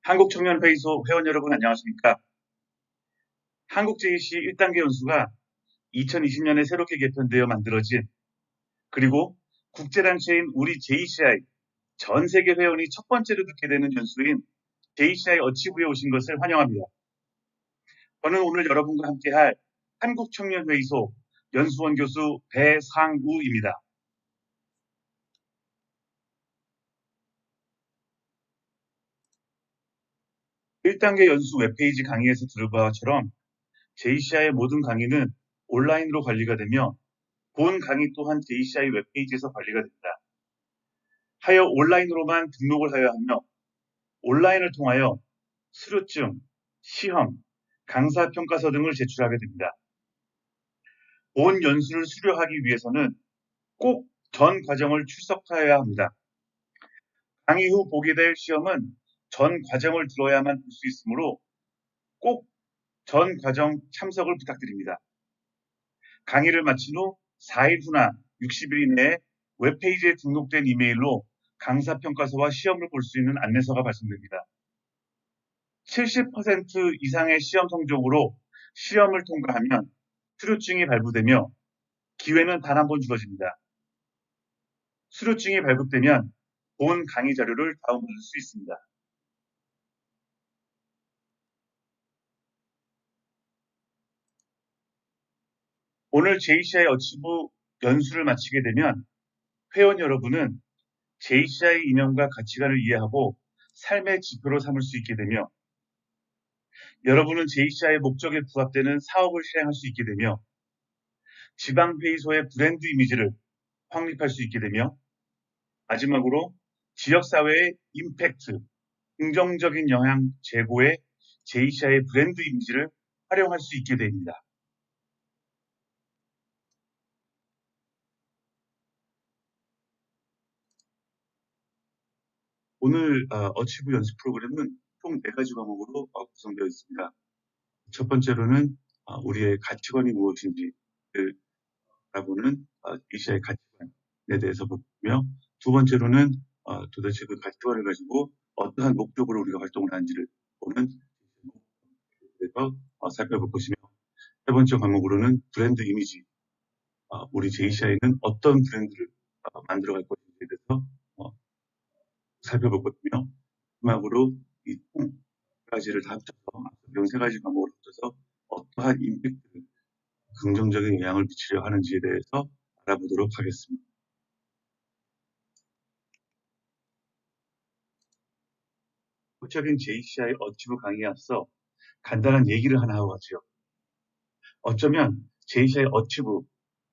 한국청년회의소 회원 여러분 안녕하십니까? 한국JEC 1단계 연수가 2020년에 새롭게 개편되어 만들어진 그리고 국제단체인 우리 JCI 전 세계 회원이 첫 번째로 듣게 되는 연수인 JCI 어치브에 오신 것을 환영합니다. 저는 오늘 여러분과 함께할 한국청년회의소 연수원 교수 배상우입니다. 1단계 연수 웹페이지 강의에서 들은 바처럼 JCI의 모든 강의는 온라인으로 관리가 되며 본 강의 또한 JCI 웹페이지에서 관리가 됩니다. 하여 온라인으로만 등록을 하여야 하며 온라인을 통하여 수료증, 시험, 강사평가서 등을 제출하게 됩니다. 본 연수를 수료하기 위해서는 꼭 전 과정을 출석하여야 합니다. 강의 후 보게 될 시험은 전 과정을 들어야만 볼 수 있으므로 꼭 전 과정 참석을 부탁드립니다. 강의를 마친 후 4일 후나 60일 이내에 웹페이지에 등록된 이메일로 강사평가서와 시험을 볼 수 있는 안내서가 발송됩니다. 70% 이상의 시험 성적으로 시험을 통과하면 수료증이 발부되며 기회는 단 한 번 주어집니다. 수료증이 발급되면 본 강의 자료를 다운받을 수 있습니다. 오늘 JCI 어치브 연수를 마치게 되면 회원 여러분은 JCI 이념과 가치관을 이해하고 삶의 지표로 삼을 수 있게 되며 여러분은 JCI의 목적에 부합되는 사업을 실행할 수 있게 되며 지방회의소의 브랜드 이미지를 확립할 수 있게 되며 마지막으로 지역사회의 임팩트, 긍정적인 영향 제고에 JCI의 브랜드 이미지를 활용할 수 있게 됩니다. 오늘 어치브 연수 프로그램은 총 4가지 과목으로 구성되어 있습니다. 첫 번째로는 우리의 가치관이 무엇인지를 알아보는 JCI의 가치관에 대해서 보며 두 번째로는 도대체 그 가치관을 가지고 어떠한 목적으로 우리가 활동을 하는지를 보는 대해서 살펴볼 것이며 세 번째 과목으로는 브랜드 이미지, 우리 JCI는 어떤 브랜드를 만들어갈 것인지에 대해서 살펴볼 것이며 마지막으로 이 총 가지를 다 합쳐서 배운 3가지 과목을 합쳐서 어떠한 임팩트, 긍정적인 영향을 미치려 하는지에 대해서 알아보도록 하겠습니다. 본격적인 JCI 어치브 강의에 앞서 간단한 얘기를 하나 하고 가죠. 어쩌면 JCI 어치브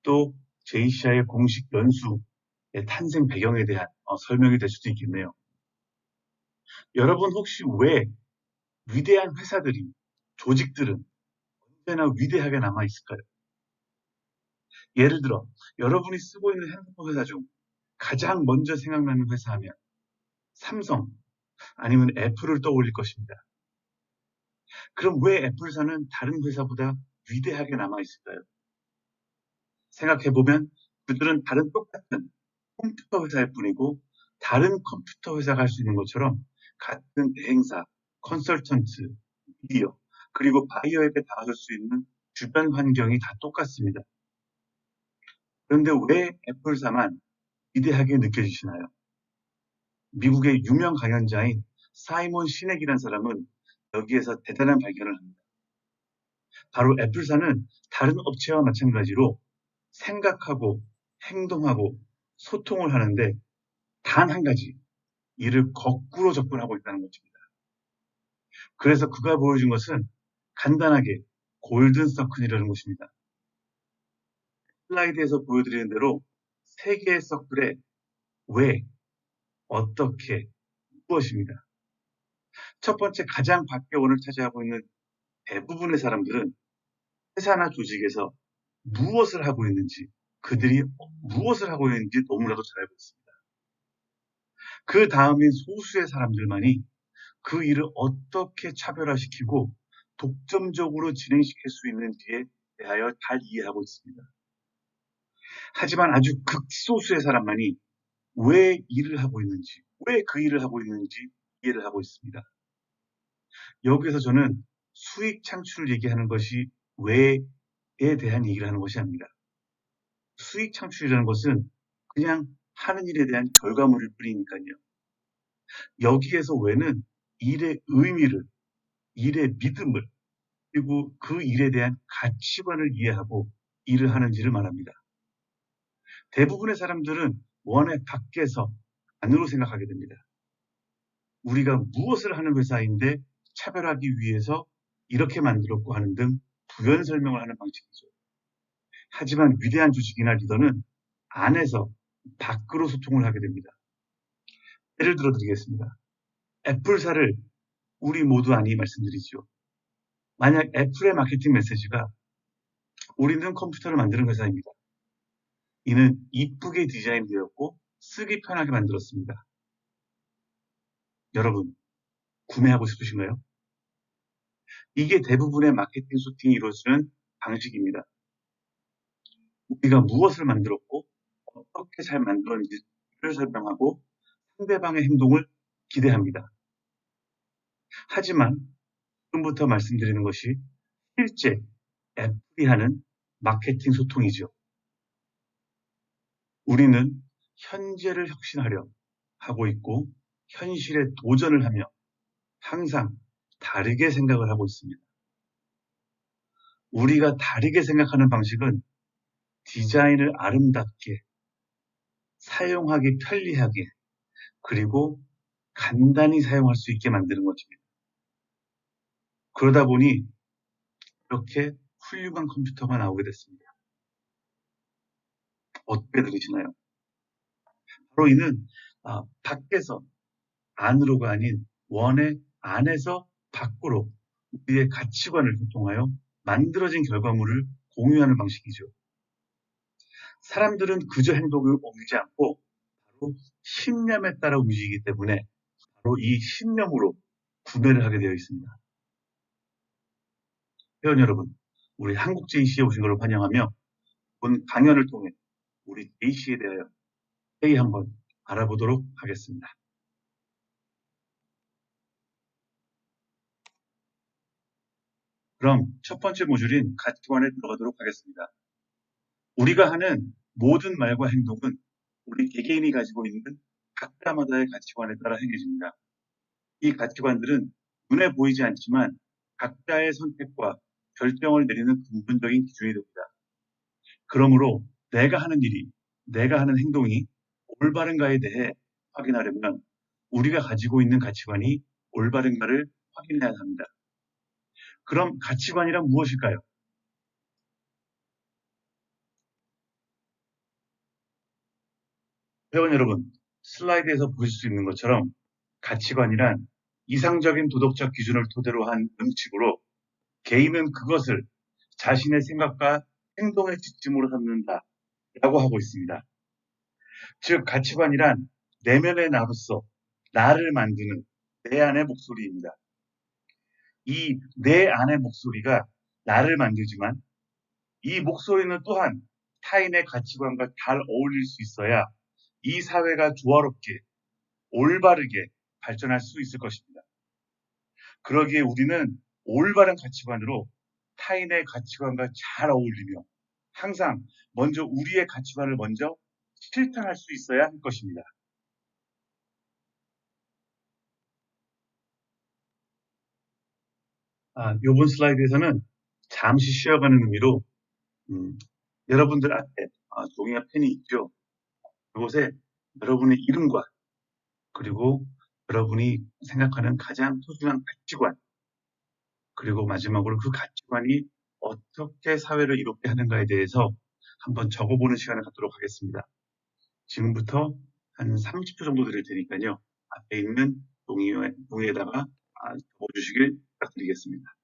또 JCI의 공식 연수의 탄생 배경에 대한 설명이 될 수도 있겠네요. 여러분 혹시 왜 위대한 회사들이, 조직들은 언제나 위대하게 남아있을까요? 예를 들어 여러분이 쓰고 있는 핸드폰 회사 중 가장 먼저 생각나는 회사 하면 삼성 아니면 애플을 떠올릴 것입니다. 그럼 왜 애플사는 다른 회사보다 위대하게 남아있을까요? 생각해보면 그들은 다른 똑같은 컴퓨터 회사일 뿐이고 다른 컴퓨터 회사가 할 수 있는 것처럼 같은 대행사, 컨설턴트, 미디어, 그리고 바이어에게 다가설 수 있는 주변 환경이 다 똑같습니다. 그런데 왜 애플사만 위대하게 느껴지시나요? 미국의 유명 강연자인 사이먼 시넥이라는 사람은 여기에서 대단한 발견을 합니다. 바로 애플사는 다른 업체와 마찬가지로 생각하고 행동하고 소통을 하는데 단 한 가지, 이를 거꾸로 접근하고 있다는 것입니다. 그래서 그가 보여준 것은 간단하게 골든 서클이라는 것입니다. 슬라이드에서 보여드리는 대로 3개의 서클에 왜, 어떻게, 무엇입니다. 첫 번째 가장 밖에 원을 차지하고 있는 대부분의 사람들은 회사나 조직에서 무엇을 하고 있는지, 그들이 무엇을 하고 있는지 너무나도 잘 알고 있습니다. 그 다음인 소수의 사람들만이 그 일을 어떻게 차별화시키고 독점적으로 진행시킬 수 있는지에 대하여 잘 이해하고 있습니다. 하지만 아주 극소수의 사람만이 왜 일을 하고 있는지, 왜 그 일을 하고 있는지 이해를 하고 있습니다. 여기서 저는 수익 창출을 얘기하는 것이 왜에 대한 얘기를 하는 것이 아닙니다. 수익 창출이라는 것은 그냥 하는 일에 대한 결과물일 뿐이니까요. 여기에서 왜는 일의 의미를, 일의 믿음을, 그리고 그 일에 대한 가치관을 이해하고 일을 하는지를 말합니다. 대부분의 사람들은 원의 밖에서 안으로 생각하게 됩니다. 우리가 무엇을 하는 회사인데 차별하기 위해서 이렇게 만들었고 하는 등 부연 설명을 하는 방식이죠. 하지만 위대한 조직이나 리더는 안에서 밖으로 소통을 하게 됩니다. 예를 들어 드리겠습니다. 애플사를 우리 모두 아니 말씀드리죠. 만약 애플의 마케팅 메시지가 우리는 컴퓨터를 만드는 회사입니다. 이는 이쁘게 디자인되었고 쓰기 편하게 만들었습니다. 여러분, 구매하고 싶으신가요? 이게 대부분의 마케팅 소팅이 이루어지는 방식입니다. 우리가 무엇을 만들었고 어떻게 잘 만들었는지를 설명하고 상대방의 행동을 기대합니다. 하지만 지금부터 말씀드리는 것이 실제 애플이 하는 마케팅 소통이죠. 우리는 현재를 혁신하려 하고 있고 현실에 도전을 하며 항상 다르게 생각을 하고 있습니다. 우리가 다르게 생각하는 방식은 디자인을 아름답게, 사용하기 편리하게, 그리고 간단히 사용할 수 있게 만드는 것입니다. 그러다 보니 이렇게 훌륭한 컴퓨터가 나오게 됐습니다. 어떻게 들으시나요? 바로 이는 밖에서 안으로가 아닌 원의 안에서 밖으로 우리의 가치관을 소통하여 만들어진 결과물을 공유하는 방식이죠. 사람들은 그저 행동을 옮기지 않고 바로 신념에 따라 움직이기 때문에 바로 이 신념으로 구매를 하게 되어 있습니다. 회원 여러분, 우리 한국 JC에 오신 것을 환영하며 본 강연을 통해 우리 JC에 대하여 회의 한번 알아보도록 하겠습니다. 그럼 첫 번째 모듈인 가치관에 들어가도록 하겠습니다. 우리가 하는 모든 말과 행동은 우리 개개인이 가지고 있는 각자마다의 가치관에 따라 행해집니다. 이 가치관들은 눈에 보이지 않지만 각자의 선택과 결정을 내리는 근본적인 기준이 됩니다. 그러므로 내가 하는 일이, 내가 하는 행동이 올바른가에 대해 확인하려면 우리가 가지고 있는 가치관이 올바른가를 확인해야 합니다. 그럼 가치관이란 무엇일까요? 회원 여러분, 슬라이드에서 보실 수 있는 것처럼 가치관이란 이상적인 도덕적 기준을 토대로 한 명칭으로 개인은 그것을 자신의 생각과 행동의 지침으로 삼는다라고 하고 있습니다. 즉, 가치관이란 내면의 나로서 나를 만드는 내 안의 목소리입니다. 이 내 안의 목소리가 나를 만들지만 이 목소리는 또한 타인의 가치관과 잘 어울릴 수 있어야 이 사회가 조화롭게 올바르게 발전할 수 있을 것입니다. 그러기에 우리는 올바른 가치관으로 타인의 가치관과 잘 어울리며 항상 먼저 우리의 가치관을 먼저 실천할 수 있어야 할 것입니다. 이번 슬라이드에서는 잠시 쉬어가는 의미로 여러분들 앞에 종이와 펜이 있죠. 그곳에 여러분의 이름과 그리고 여러분이 생각하는 가장 소중한 가치관, 그리고 마지막으로 그 가치관이 어떻게 사회를 이롭게 하는가에 대해서 한번 적어보는 시간을 갖도록 하겠습니다. 지금부터 한 30초 정도 드릴 테니까요. 앞에 있는 종이에다가 적어주시길 부탁드리겠습니다.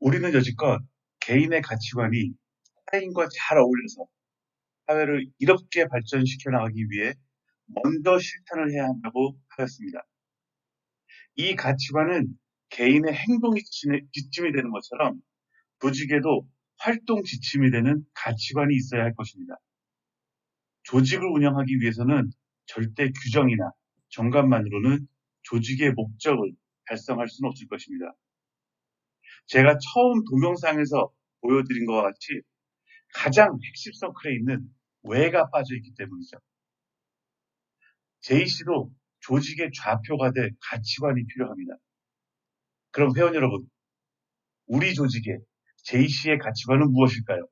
우리는 여지껏 개인의 가치관이 타인과 잘 어울려서 사회를 이롭게 발전시켜 나가기 위해 먼저 실천을 해야 한다고 하였습니다. 이 가치관은 개인의 행동이 지침이 되는 것처럼 조직에도 활동 지침이 되는 가치관이 있어야 할 것입니다. 조직을 운영하기 위해서는 절대 규정이나 정관만으로는 조직의 목적을 달성할 수는 없을 것입니다. 제가 처음 동영상에서 보여드린 것과 같이 가장 핵심 서클에 있는 왜가 빠져 있기 때문이죠. JC도 조직의 좌표가 될 가치관이 필요합니다. 그럼 회원 여러분, 우리 조직의 JC의 가치관은 무엇일까요?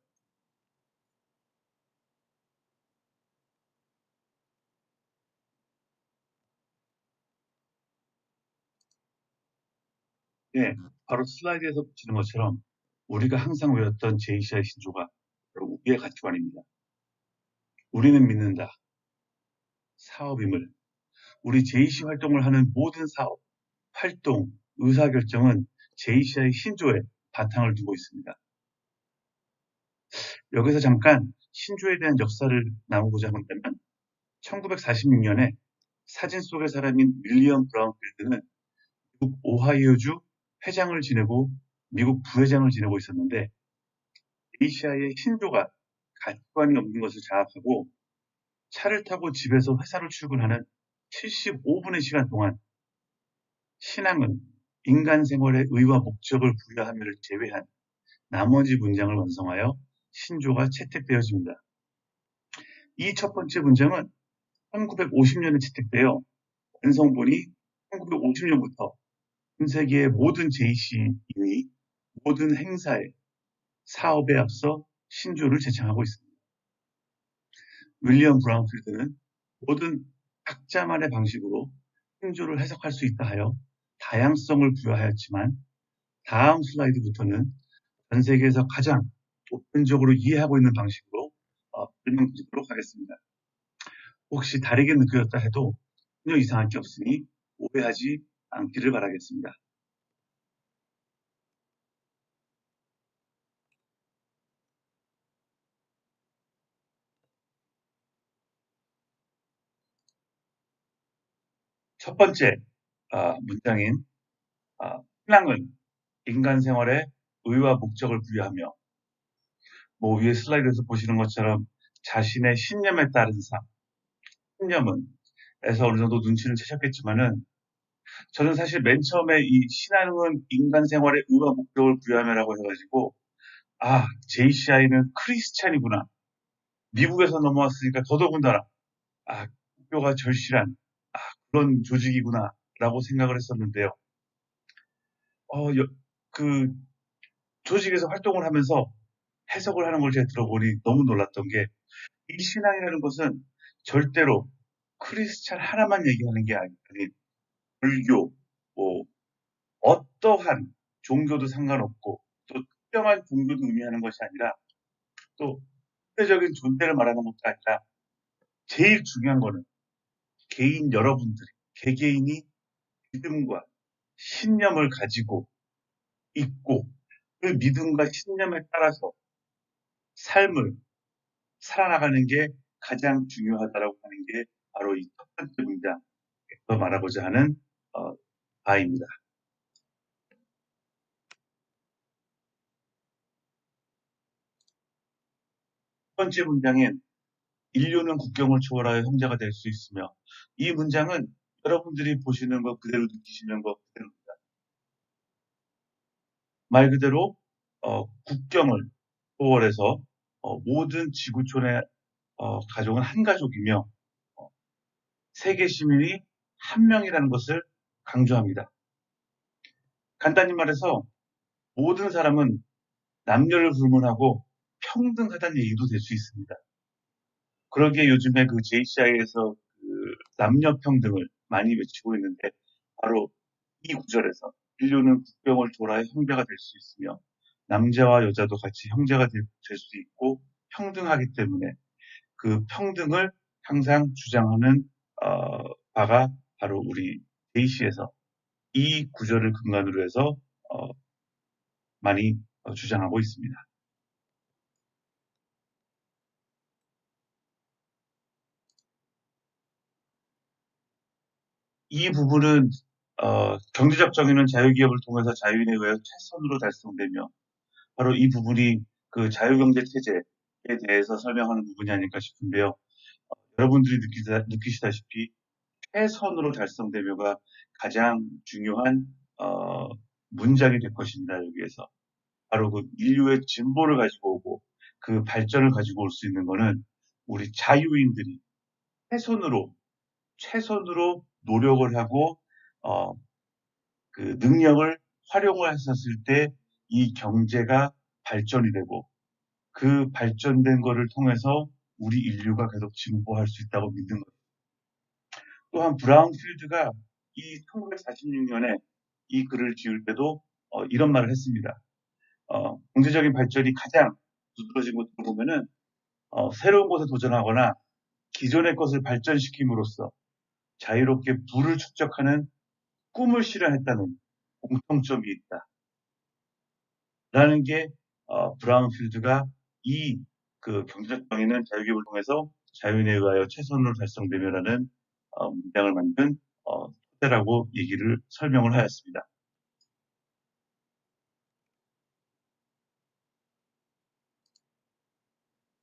네, 바로 슬라이드에서 보시는 것처럼 우리가 항상 외웠던 JC의 신조가 바로 우리의 가치관입니다. 우리는 믿는다. 사업임을. 우리 JC 활동을 하는 모든 사업, 활동, 의사결정은 JC의 신조에 바탕을 두고 있습니다. 여기서 잠깐 신조에 대한 역사를 나누고자 한다면 1946년에 사진 속의 사람인 윌리엄 브라운필드는 미국 오하이오주 회장을 지내고 미국 부회장을 지내고 있었는데 JCI의 신조가 가치관이 없는 것을 자각하고 차를 타고 집에서 회사를 출근하는 75분의 시간 동안 신앙은 인간 생활의 의와 목적을 부여하며를 제외한 나머지 문장을 완성하여 신조가 채택되어집니다. 이 첫 번째 문장은 1950년에 채택되어 완성본이 1950년부터 전 세계의 모든 JC인이 모든 행사에 사업에 앞서 신조를 제창하고 있습니다. 윌리엄 브라운필드는 모든 각자만의 방식으로 신조를 해석할 수 있다 하여 다양성을 부여하였지만 다음 슬라이드부터는 전 세계에서 가장 보편적으로 이해하고 있는 방식으로 설명드리도록 하겠습니다. 혹시 다르게 느껴졌다 해도 전혀 이상할 게 없으니 오해하지 않기를 바라겠습니다. 첫 번째 문장인 신앙은 인간 생활에 의와 목적을 부여하며 위에 슬라이드에서 보시는 것처럼 자신의 신념에 따른 삶, 신념은 에서 어느 정도 눈치를 채셨겠지만은 저는 사실 맨 처음에 이 신앙은 인간 생활에 의와 목적을 부여하며라고 해가지고 JCI는 크리스찬이구나. 미국에서 넘어왔으니까 더더군다나 국교가 절실한 그런 조직이구나 라고 생각을 했었는데요. 그 조직에서 활동을 하면서 해석을 하는 걸 제가 들어보니 너무 놀랐던 게 이 신앙이라는 것은 절대로 크리스찬 하나만 얘기하는 게 아닌 불교, 뭐 어떠한 종교도 상관없고 또 특정한 종교도 의미하는 것이 아니라 또 대적인 존재를 말하는 것도 아니라 제일 중요한 거는 개인 여러분들이 개개인이 믿음과 신념을 가지고 있고 그 믿음과 신념에 따라서 삶을 살아나가는 게 가장 중요하다라고 하는 게 바로 이 첫 번째 문장에서 말하고자 하는 바입니다. 첫 번째 문장엔 인류는 국경을 초월하여 형제가 될 수 있으며 이 문장은 여러분들이 보시는 것 그대로 느끼시는 것 그대로입니다. 말 그대로 국경을 초월해서 모든 지구촌의 가족은 한 가족이며 세계 시민이 한 명이라는 것을 강조합니다. 간단히 말해서 모든 사람은 남녀를 불문하고 평등하다는 얘기도 될 수 있습니다. 그러기에 요즘에 그 JCI에서 그 남녀 평등을 많이 외치고 있는데 바로 이 구절에서 인류는 국경을 초월하여 형제가 될 수 있으며 남자와 여자도 같이 형제가 될 수 있고 평등하기 때문에 그 평등을 항상 주장하는 바가 바로 우리 JC에서 이 구절을 근간으로 해서 많이 주장하고 있습니다. 이 부분은 경제적 정의는 자유기업을 통해서 자유인에 의해 최선으로 달성되며 바로 이 부분이 그 자유경제 체제에 대해서 설명하는 부분이 아닐까 싶은데요. 여러분들이 느끼시다시피 최선으로 달성되며가 가장 중요한 문장이 될 것입니다. 여기에서 바로 그 인류의 진보를 가지고 오고 그 발전을 가지고 올 수 있는 거는 우리 자유인들이 최선으로 노력을 하고 어, 그 능력을 활용을 했었을 때 이 경제가 발전이 되고 그 발전된 거를 통해서 우리 인류가 계속 진보할 수 있다고 믿는 거예요. 또한 브라운필드가 이 1946년에 이 글을 지을 때도 이런 말을 했습니다. 경제적인 발전이 가장 두드러진 것을 보면은 새로운 것에 도전하거나 기존의 것을 발전시킴으로써 자유롭게 부를 축적하는 꿈을 실현했다는 공통점이 있다. 라는 게 브라운필드가 이 그 경제적 정의는 자유기업을 통해서 자유인에 의하여 최선으로 달성되며라는 문장을 만든 토대라고 얘기를 설명을 하였습니다.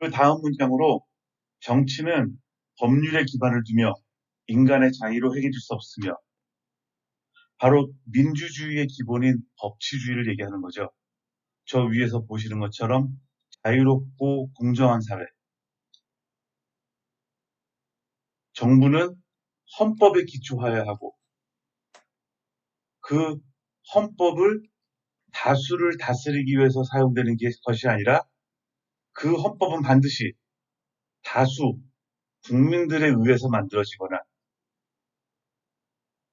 그 다음 문장으로 정치는 법률에 기반을 두며 인간의 자유로 행해질 수 없으며 바로 민주주의의 기본인 법치주의를 얘기하는 거죠. 저 위에서 보시는 것처럼 자유롭고 공정한 사회. 정부는 헌법에 기초하여야 하고 그 헌법을 다수를 다스리기 위해서 사용되는 것이 아니라 그 헌법은 반드시 다수 국민들에 의해서 만들어지거나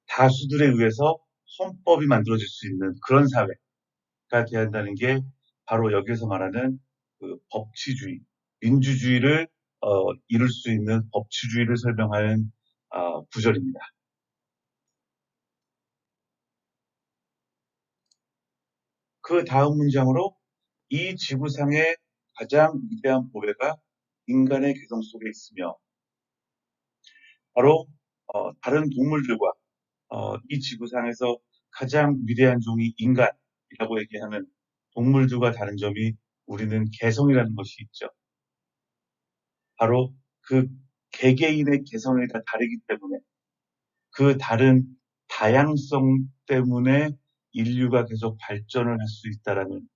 다수들에 의해서 헌법이 만들어질 수 있는 그런 사회가 되어야 한다는 게 바로 여기서 말하는 그 법치주의, 민주주의를 이룰 수 있는 법치주의를 설명하는 구절입니다. 그 다음 문장으로 이 지구상의 가장 위대한 보배가 인간의 개성 속에 있으며 바로 다른 동물들과 이 지구상에서 가장 위대한 종이 인간이라고 얘기하는 동물들과 다른 점이 우리는 개성이라는 것이 있죠. 바로 그 개개인의 개성이 다 다르기 때문에 그 다른 다양성 때문에 인류가 계속 발전을 할 수 있다라는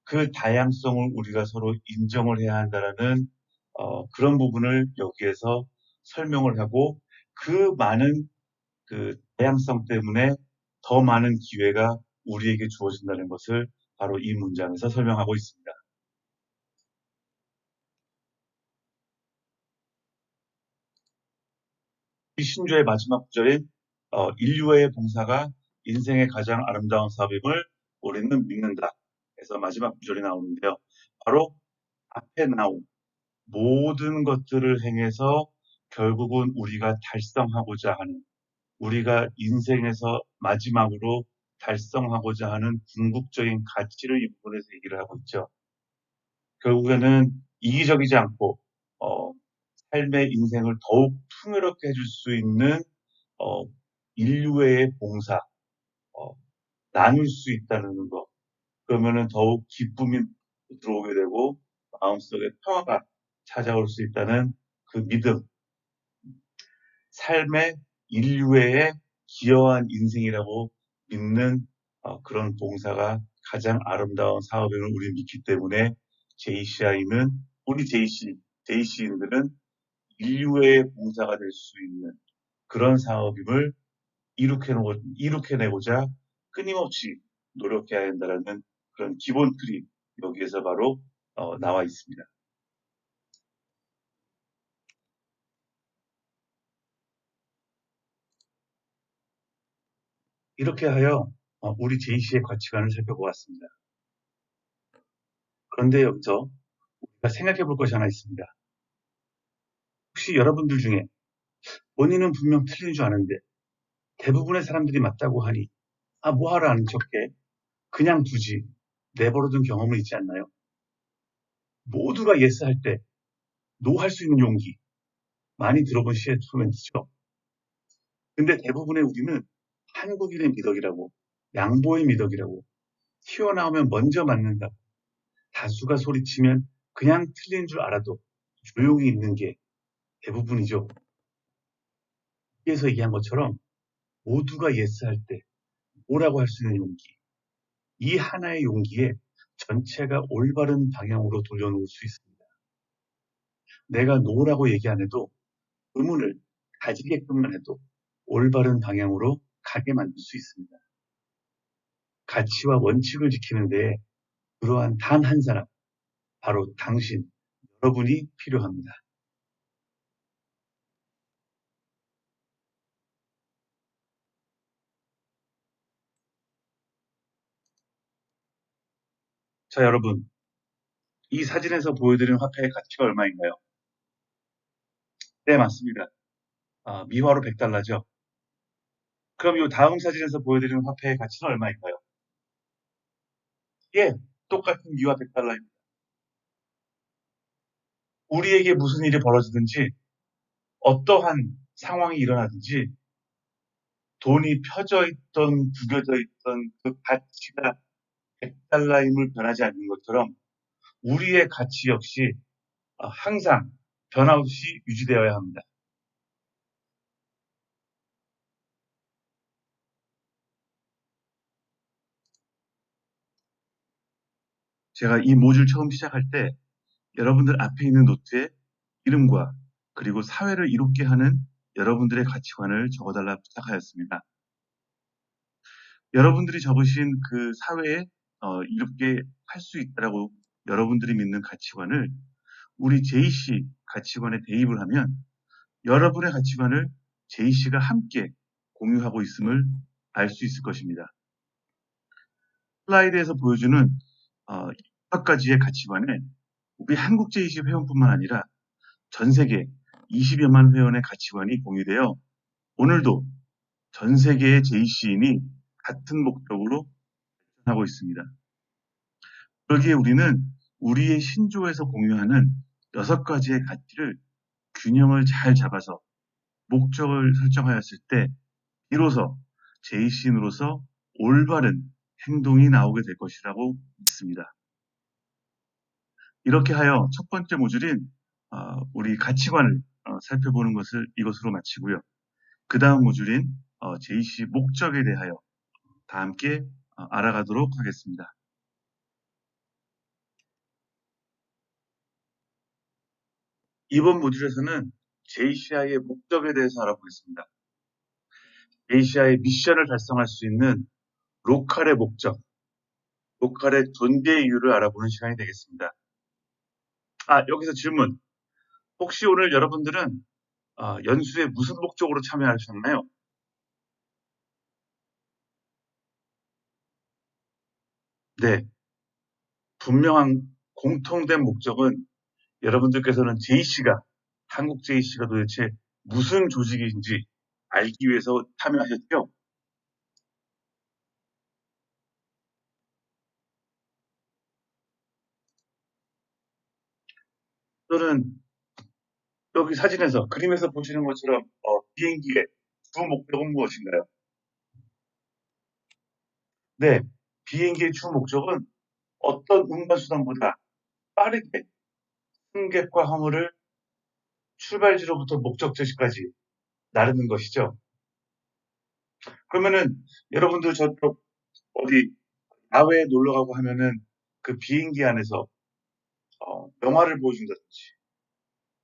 그 다양성을 우리가 서로 인정을 해야 한다라는 그런 부분을 여기에서 설명을 하고 그 많은 그 다양성 때문에 더 많은 기회가 우리에게 주어진다는 것을 바로 이 문장에서 설명하고 있습니다. 이 신조의 마지막 구절인 인류의 봉사가 인생의 가장 아름다운 사업임을 우리는 믿는다. 그래서 마지막 구절이 나오는데요. 바로 앞에 나온 모든 것들을 행해서 결국은 우리가 달성하고자 하는 우리가 인생에서 마지막으로 달성하고자 하는 궁극적인 가치를 이 부분에서 얘기를 하고 있죠. 결국에는 이기적이지 않고 어, 삶의 인생을 더욱 풍요롭게 해줄 수 있는 어, 인류의 봉사, 어, 나눌 수 있다는 것. 그러면은 더욱 기쁨이 들어오게 되고 마음속에 평화가 찾아올 수 있다는 그 믿음, 삶의 인류의 기여한 인생이라고 믿는 그런 봉사가 가장 아름다운 사업임을 우리 믿기 때문에 JCI는 우리 JC인들은 인류의 봉사가 될 수 있는 그런 사업임을 이룩해내고자 끊임없이 노력해야 한다는 그런 기본 틀이 여기에서 바로 나와 있습니다. 이렇게 하여 우리 JC의 가치관을 살펴보았습니다. 그런데 여기서 우리가 생각해 볼 것이 하나 있습니다. 혹시 여러분들 중에 본인은 분명 틀린 줄 아는데 대부분의 사람들이 맞다고 하니 뭐하러 아는 척해? 그냥 두지. 내버려둔 경험은 있지 않나요? 모두가 예스 할 때 노 할 수 있는 용기 많이 들어본 시의 멘트죠. 근데 대부분의 우리는 한국인의 미덕이라고 양보의 미덕이라고 튀어나오면 먼저 맞는다. 다수가 소리치면 그냥 틀린 줄 알아도 조용히 있는 게 대부분이죠. 위에서 얘기한 것처럼 모두가 예스 할 때 뭐라고 할 수 있는 용기. 이 하나의 용기에 전체가 올바른 방향으로 돌려놓을 수 있습니다. 내가 노라고 얘기 안 해도 의문을 가지게끔만 해도 올바른 방향으로 가게 만들 수 있습니다. 가치와 원칙을 지키는데 그러한 단 한 사람, 바로 당신, 여러분이 필요합니다. 자, 여러분. 이 사진에서 보여드린 화폐의 가치가 얼마인가요? 네, 맞습니다. 미화로 100달러죠. 그럼 이 다음 사진에서 보여드리는 화폐의 가치는 얼마인가요? 예, 똑같은 미화 100달러입니다. 우리에게 무슨 일이 벌어지든지 어떠한 상황이 일어나든지 돈이 펴져 있던 구겨져 있던 그 가치가 100달러임을 변하지 않는 것처럼 우리의 가치 역시 항상 변함없이 유지되어야 합니다. 제가 이 모듈 처음 시작할 때 여러분들 앞에 있는 노트에 이름과 그리고 사회를 이롭게 하는 여러분들의 가치관을 적어달라 부탁하였습니다. 여러분들이 적으신 그 사회에 이롭게 할 수 있다라고 여러분들이 믿는 가치관을 우리 JC 가치관에 대입을 하면 여러분의 가치관을 JC가 함께 공유하고 있음을 알 수 있을 것입니다. 슬라이드에서 보여주는 여러 가지의 가치관에 우리 한국 JC 회원뿐만 아니라 전 세계 20여만 회원의 가치관이 공유되어 오늘도 전 세계의 JC인이 같은 목적으로 하고 있습니다. 그러기에 우리는 우리의 신조에서 공유하는 6가지의 가치를 균형을 잘 잡아서 목적을 설정하였을 때 비로소 JC인으로서 올바른 행동이 나오게 될 것이라고 믿습니다. 이렇게 하여 첫 번째 모듈인 우리 가치관을 살펴보는 것을 이것으로 마치고요. 그 다음 모듈인 JC 목적에 대하여 다 함께 알아가도록 하겠습니다. 이번 모듈에서는 JCI의 목적에 대해서 알아보겠습니다. JCI의 미션을 달성할 수 있는 로컬의 목적, 로컬의 존재 이유를 알아보는 시간이 되겠습니다. 여기서 질문. 혹시 오늘 여러분들은 연수에 무슨 목적으로 참여하셨나요? 네, 분명한 공통된 목적은 여러분들께서는 JC가, 한국 JC가 도대체 무슨 조직인지 알기 위해서 참여하셨죠? 또는 여기 사진에서, 그림에서 보시는 것처럼 비행기의 주 목적은 무엇인가요? 네, 비행기의 주 목적은 어떤 운반수단보다 빠르게 승객과 화물을 출발지로부터 목적지까지 나르는 것이죠. 그러면은 여러분들 저쪽 어디 야외에 놀러 가고 하면은 그 비행기 안에서 영화를 보여준다든지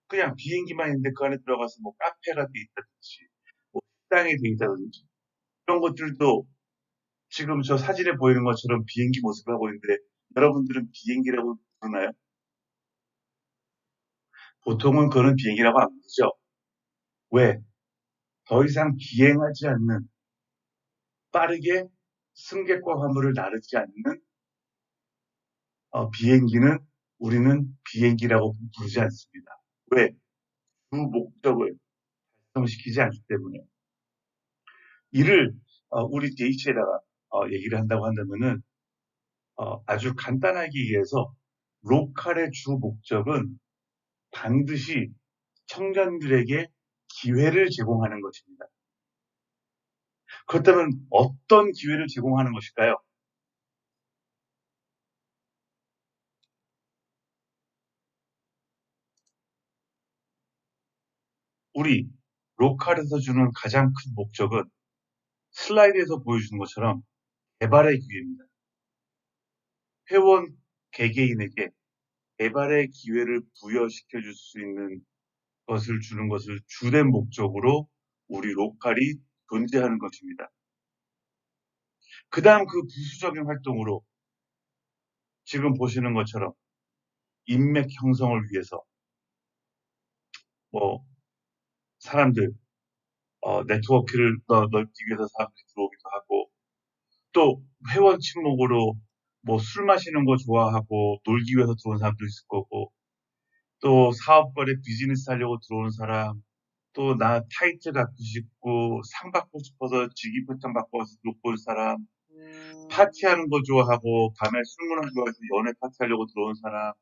그냥 비행기만 있는데 그 안에 들어가서 뭐 카페가 돼 있다든지 뭐 식당이 돼 있다든지 이런 것들도 지금 저 사진에 보이는 것처럼 비행기 모습을 하고 있는데 여러분들은 비행기라고 부르나요? 보통은 그거는 비행기라고 안 부르죠. 왜? 더 이상 비행하지 않는 빠르게 승객과 화물을 나르지 않는 비행기는 우리는 비행기라고 부르지 않습니다. 왜? 주 목적을 달성시키지 않기 때문에. 이를 우리 DH에다가 얘기를 한다고 한다면은 아주 간단하게 이해해서 로컬의 주 목적은 반드시 청년들에게 기회를 제공하는 것입니다. 그렇다면 어떤 기회를 제공하는 것일까요? 우리 로컬에서 주는 가장 큰 목적은 슬라이드에서 보여주는 것처럼 개발의 기회입니다. 회원 개개인에게 개발의 기회를 부여시켜 줄 수 있는 것을 주는 것을 주된 목적으로 우리 로컬이 존재하는 것입니다. 그 다음 그 부수적인 활동으로 지금 보시는 것처럼 인맥 형성을 위해서 뭐 사람들 네트워크를 넓히기 위해서 사람들이 들어오기도 하고 또 회원 친목으로 뭐 술 마시는 거 좋아하고 놀기 위해서 들어온 사람도 있을 거고 또 사업거래 비즈니스 하려고 들어오는 사람 또 나 타이틀 갖고 싶고 상 받고 싶어서 직위표창 받고 와서 놓고 올 사람 파티하는 거 좋아하고 밤에 술 문화 좋아해서 연애 파티 하려고 들어온 사람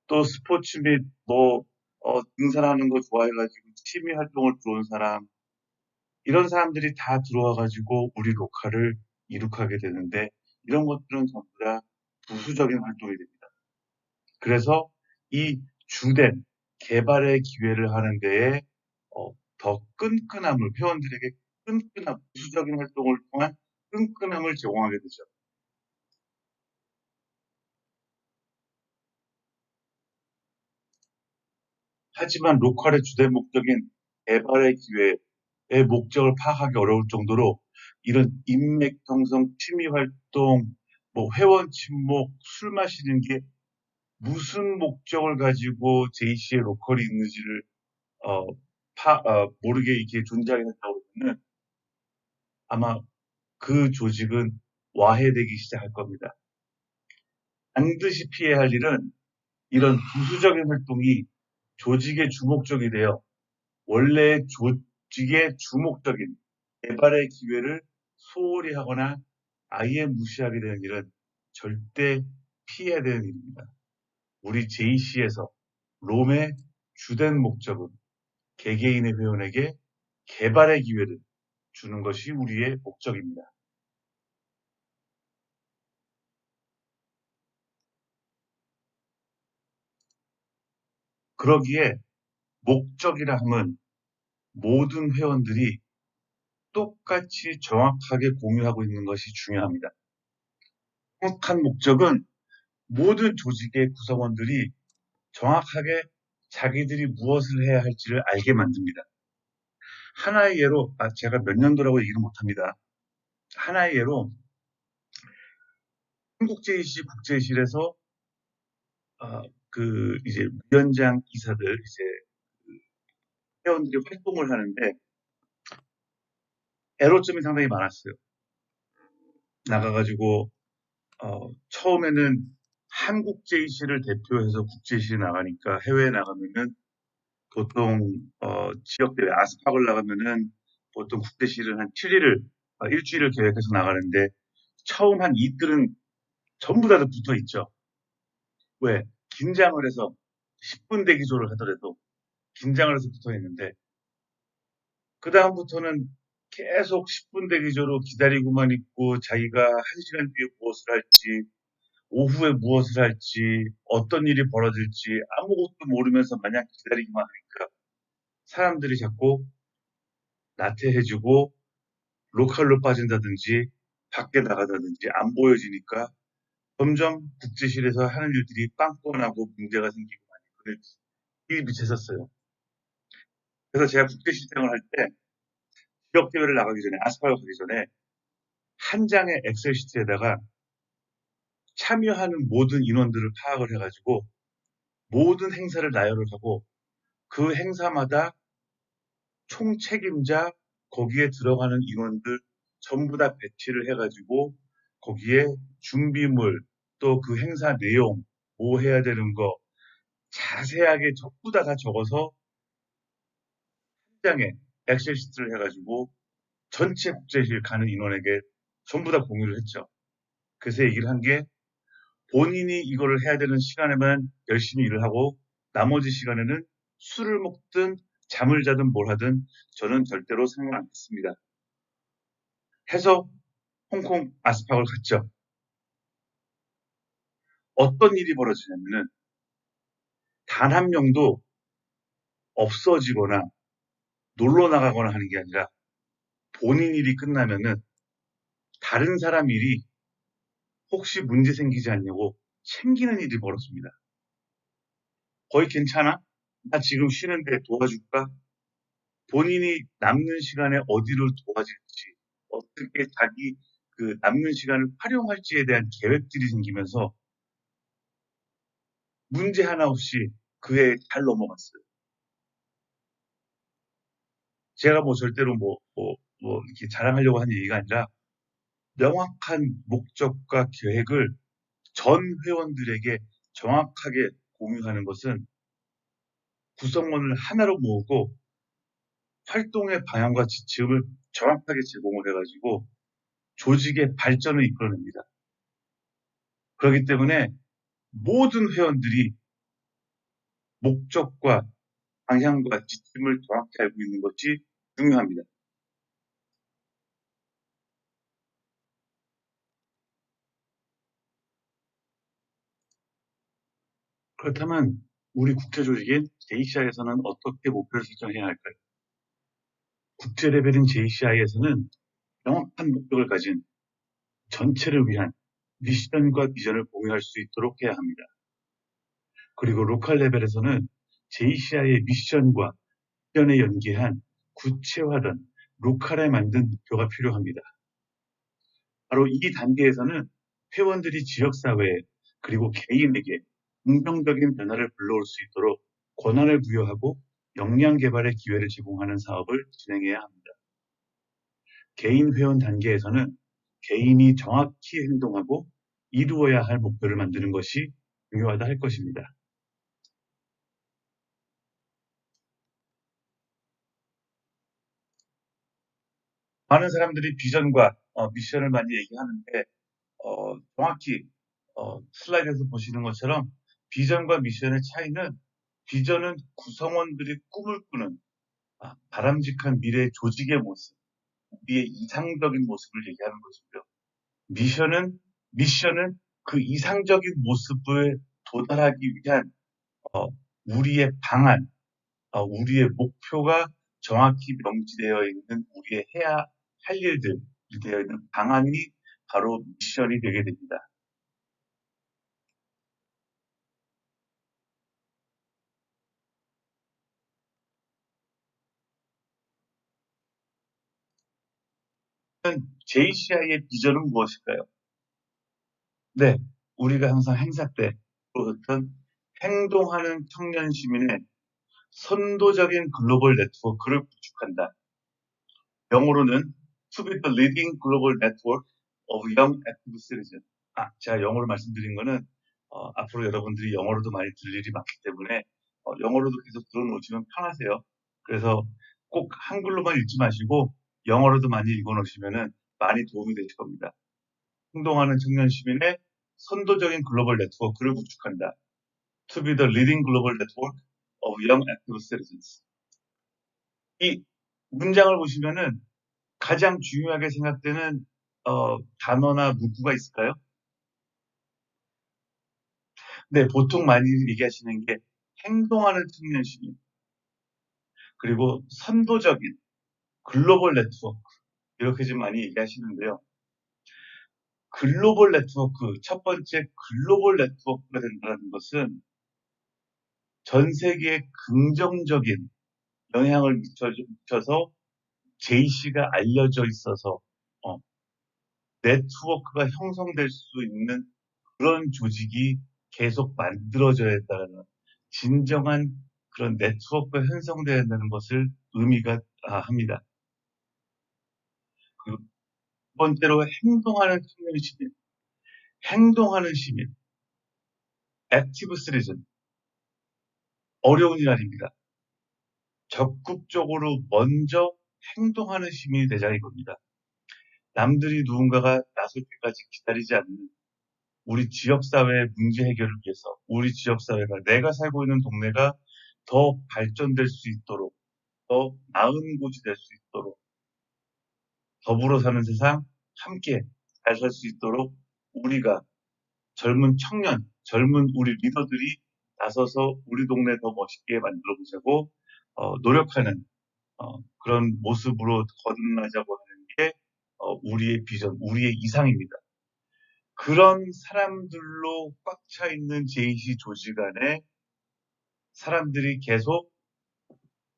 또 스포츠 및 뭐 등산하는 거 좋아해가지고 취미 활동을 들어온 사람 이런 사람들이 다 들어와가지고 우리 로컬을 이룩하게 되는데 이런 것들은 전부 다 부수적인 활동이 됩니다. 그래서 이 주된 개발의 기회를 하는 데에 더 끈끈함을 회원들에게 끈끈함, 부수적인 활동을 통한 끈끈함을 제공하게 되죠. 하지만 로컬의 주된 목적인 개발의 기회의 목적을 파악하기 어려울 정도로 이런 인맥 형성, 취미 활동, 뭐 회원 친목, 술 마시는 게 무슨 목적을 가지고 JC의 로컬이 있는지를 어, 모르게 이렇게 존재하게 된다고 그러면 아마 그 조직은 와해되기 시작할 겁니다. 반드시 피해야 할 일은 이런 부수적인 활동이 조직의 주목적이 되어 원래 조직의 주목적인 개발의 기회를 소홀히 하거나 아예 무시하게 되는 일은 절대 피해야 되는 일입니다. 우리 JC에서 롬의 주된 목적은 개개인의 회원에게 개발의 기회를 주는 것이 우리의 목적입니다. 그러기에 목적이라 함은 모든 회원들이 똑같이 정확하게 공유하고 있는 것이 중요합니다. 정확한 목적은 모든 조직의 구성원들이 정확하게 자기들이 무엇을 해야 할지를 알게 만듭니다. 하나의 예로, 제가 몇 년도라고 얘기를 못합니다. 하나의 예로 한국제이시 국제실에서 이제 위원장 이사들 이제 회원들이 활동을 하는데 애로점이 상당히 많았어요. 나가가지고 처음에는 한국 제이시를 대표해서 국제시에 나가니까 해외에 나가면은 보통 지역 대회 아스팍을 나가면은 보통 국제시를 한 7일을 일주일을 계획해서 나가는데 처음 한 이틀은 전부 다 붙어 있죠. 왜? 긴장을 해서 10분 대기조를 하더라도 긴장을 해서 붙어 있는데 그 다음부터는 계속 10분 대기조로 기다리고만 있고 자기가 1시간 뒤에 무엇을 할지 오후에 무엇을 할지 어떤 일이 벌어질지 아무것도 모르면서 마냥 기다리기만 하니까 사람들이 자꾸 나태해지고 로컬로 빠진다든지 밖에 나가다든지 안 보여지니까 점점 국제실에서 하는 일들이 빵꾸나고 문제가 생기고 많이 그래 일이 미쳤었어요. 그래서 제가 국제실장을 할 때 지역대회를 나가기 전에 아스팔 가기 전에 한 장의 엑셀 시트에다가 참여하는 모든 인원들을 파악을 해가지고 모든 행사를 나열을 하고 그 행사마다 총책임자 거기에 들어가는 인원들 전부 다 배치를 해가지고 거기에 준비물 또 그 행사 내용 뭐 해야 되는 거 자세하게 전부 다 적어서 한 장에 엑셀 시트를 해가지고 전체 국제실 가는 인원에게 전부 다 공유를 했죠. 그래서 얘기를 한 게 본인이 이거를 해야 되는 시간에만 열심히 일을 하고 나머지 시간에는 술을 먹든 잠을 자든 뭘 하든 저는 절대로 상관 않겠습니다. 해서 홍콩 아스팍을 갔죠. 어떤 일이 벌어지냐면은 단 한 명도 없어지거나 놀러 나가거나 하는 게 아니라 본인 일이 끝나면은 다른 사람 일이 혹시 문제 생기지 않냐고 챙기는 일이 벌어집니다. 거의 괜찮아? 나 지금 쉬는데 도와줄까? 본인이 남는 시간에 어디를 도와줄지, 어떻게 자기 그 남는 시간을 활용할지에 대한 계획들이 생기면서 문제 하나 없이 그 해 잘 넘어갔어요. 제가 뭐 절대로 이렇게 자랑하려고 하는 얘기가 아니라 명확한 목적과 계획을 전 회원들에게 정확하게 공유하는 것은 구성원을 하나로 모으고 활동의 방향과 지침을 정확하게 제공을 해가지고 조직의 발전을 이끌어냅니다. 그렇기 때문에 모든 회원들이 목적과 방향과 지침을 정확히 알고 있는 것이 중요합니다. 그렇다면 우리 국제 조직인 JCI에서는 어떻게 목표를 설정해야 할까요? 국제 레벨인 JCI에서는 명확한 목적을 가진 전체를 위한 미션과 비전을 공유할 수 있도록 해야 합니다. 그리고 로컬 레벨에서는 JCI의 미션과 비전에 연계한 구체화된 로컬에 만든 목표가 필요합니다. 바로 이 단계에서는 회원들이 지역사회에 그리고 개인에게 긍정적인 변화를 불러올 수 있도록 권한을 부여하고 역량 개발의 기회를 제공하는 사업을 진행해야 합니다. 개인 회원 단계에서는 개인이 정확히 행동하고 이루어야 할 목표를 만드는 것이 중요하다 할 것입니다. 많은 사람들이 비전과 미션을 많이 얘기하는데 정확히 슬라이드에서 보시는 것처럼 비전과 미션의 차이는 비전은 구성원들이 꿈을 꾸는 바람직한 미래의 조직의 모습, 우리의 이상적인 모습을 얘기하는 것이고요. 미션은 그 이상적인 모습에 도달하기 위한 어, 우리의 방안, 우리의 목표가 정확히 명시되어 있는 우리의 해야 할 일들 되어 있는 방안이 바로 미션이 되게 됩니다. JCI의 비전은 무엇일까요? 네, 우리가 항상 행사 때 어떤 행동하는 청년 시민의 선도적인 글로벌 네트워크를 구축한다. 영어로는 To be the leading global network of young active citizens. 제가 영어로 말씀드린 거는 앞으로 여러분들이 영어로도 많이 들을 일이 많기 때문에 영어로도 계속 들어놓으시면 편하세요. 그래서 꼭 한글로만 읽지 마시고 영어로도 많이 읽어놓으시면 많이 도움이 되실 겁니다. 행동하는 청년 시민의 선도적인 글로벌 네트워크를 구축한다. To be the leading global network of young active citizens. 이 문장을 보시면은 가장 중요하게 생각되는 단어나 문구가 있을까요? 네, 보통 많이 얘기하시는 게 행동하는 청년 시민, 그리고 선도적인 글로벌 네트워크, 이렇게 좀 많이 얘기하시는데요. 글로벌 네트워크, 첫 번째 글로벌 네트워크가 된다는 것은 전 세계에 긍정적인 영향을 미쳐서 JC가 알려져 있어서 어, 네트워크가 형성될 수 있는 그런 조직이 계속 만들어져야 한다는 진정한 그런 네트워크가 형성돼야 한다는 것을 의미가 합니다. 그리고 두 번째로 행동하는 청년 시민, 행동하는 시민, 액티브 시리즌, 어려운 일 아닙니다. 적극적으로 먼저 행동하는 시민이 되자 이겁니다. 남들이 누군가가 나설 때까지 기다리지 않는 우리 지역사회의 문제 해결을 위해서 우리 지역사회가 내가 살고 있는 동네가 더 발전될 수 있도록 더 나은 곳이 될 수 있도록 더불어 사는 세상 함께 잘 살 수 있도록 우리가 젊은 청년, 젊은 우리 리더들이 나서서 우리 동네 더 멋있게 만들어 보자고 노력하는 그런 모습으로 거듭나자고 하는 게 우리의 비전, 우리의 이상입니다. 그런 사람들로 꽉 차 있는 JC 조직 안에 사람들이 계속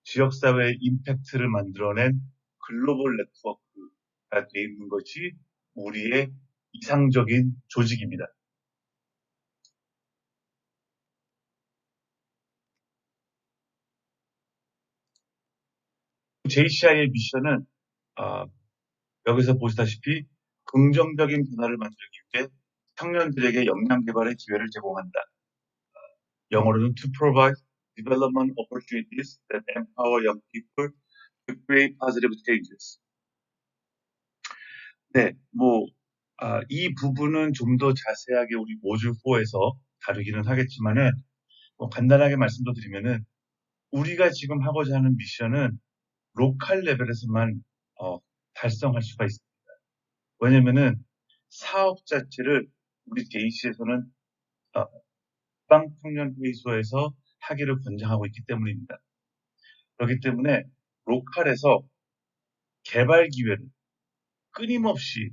지역사회의 임팩트를 만들어낸 글로벌 네트워크가 되어 있는 것이 우리의 이상적인 조직입니다. JCI의 미션은 여기서 보시다시피 긍정적인 변화를 만들기 위해 청년들에게 역량 개발의 기회를 제공한다. 영어로는 to provide development opportunities that empower young people to create positive changes. 네, 이 부분은 좀 더 자세하게 우리 모듈 4에서 다루기는 하겠지만은, 간단하게 말씀도 드리면은, 우리가 지금 하고자 하는 미션은 로컬 레벨에서만, 달성할 수가 있습니다. 왜냐면은, 사업 자체를 우리 JC에서는, 지방청년회의소에서 하기를 권장하고 있기 때문입니다. 그렇기 때문에, 로컬에서 개발 기회를 끊임없이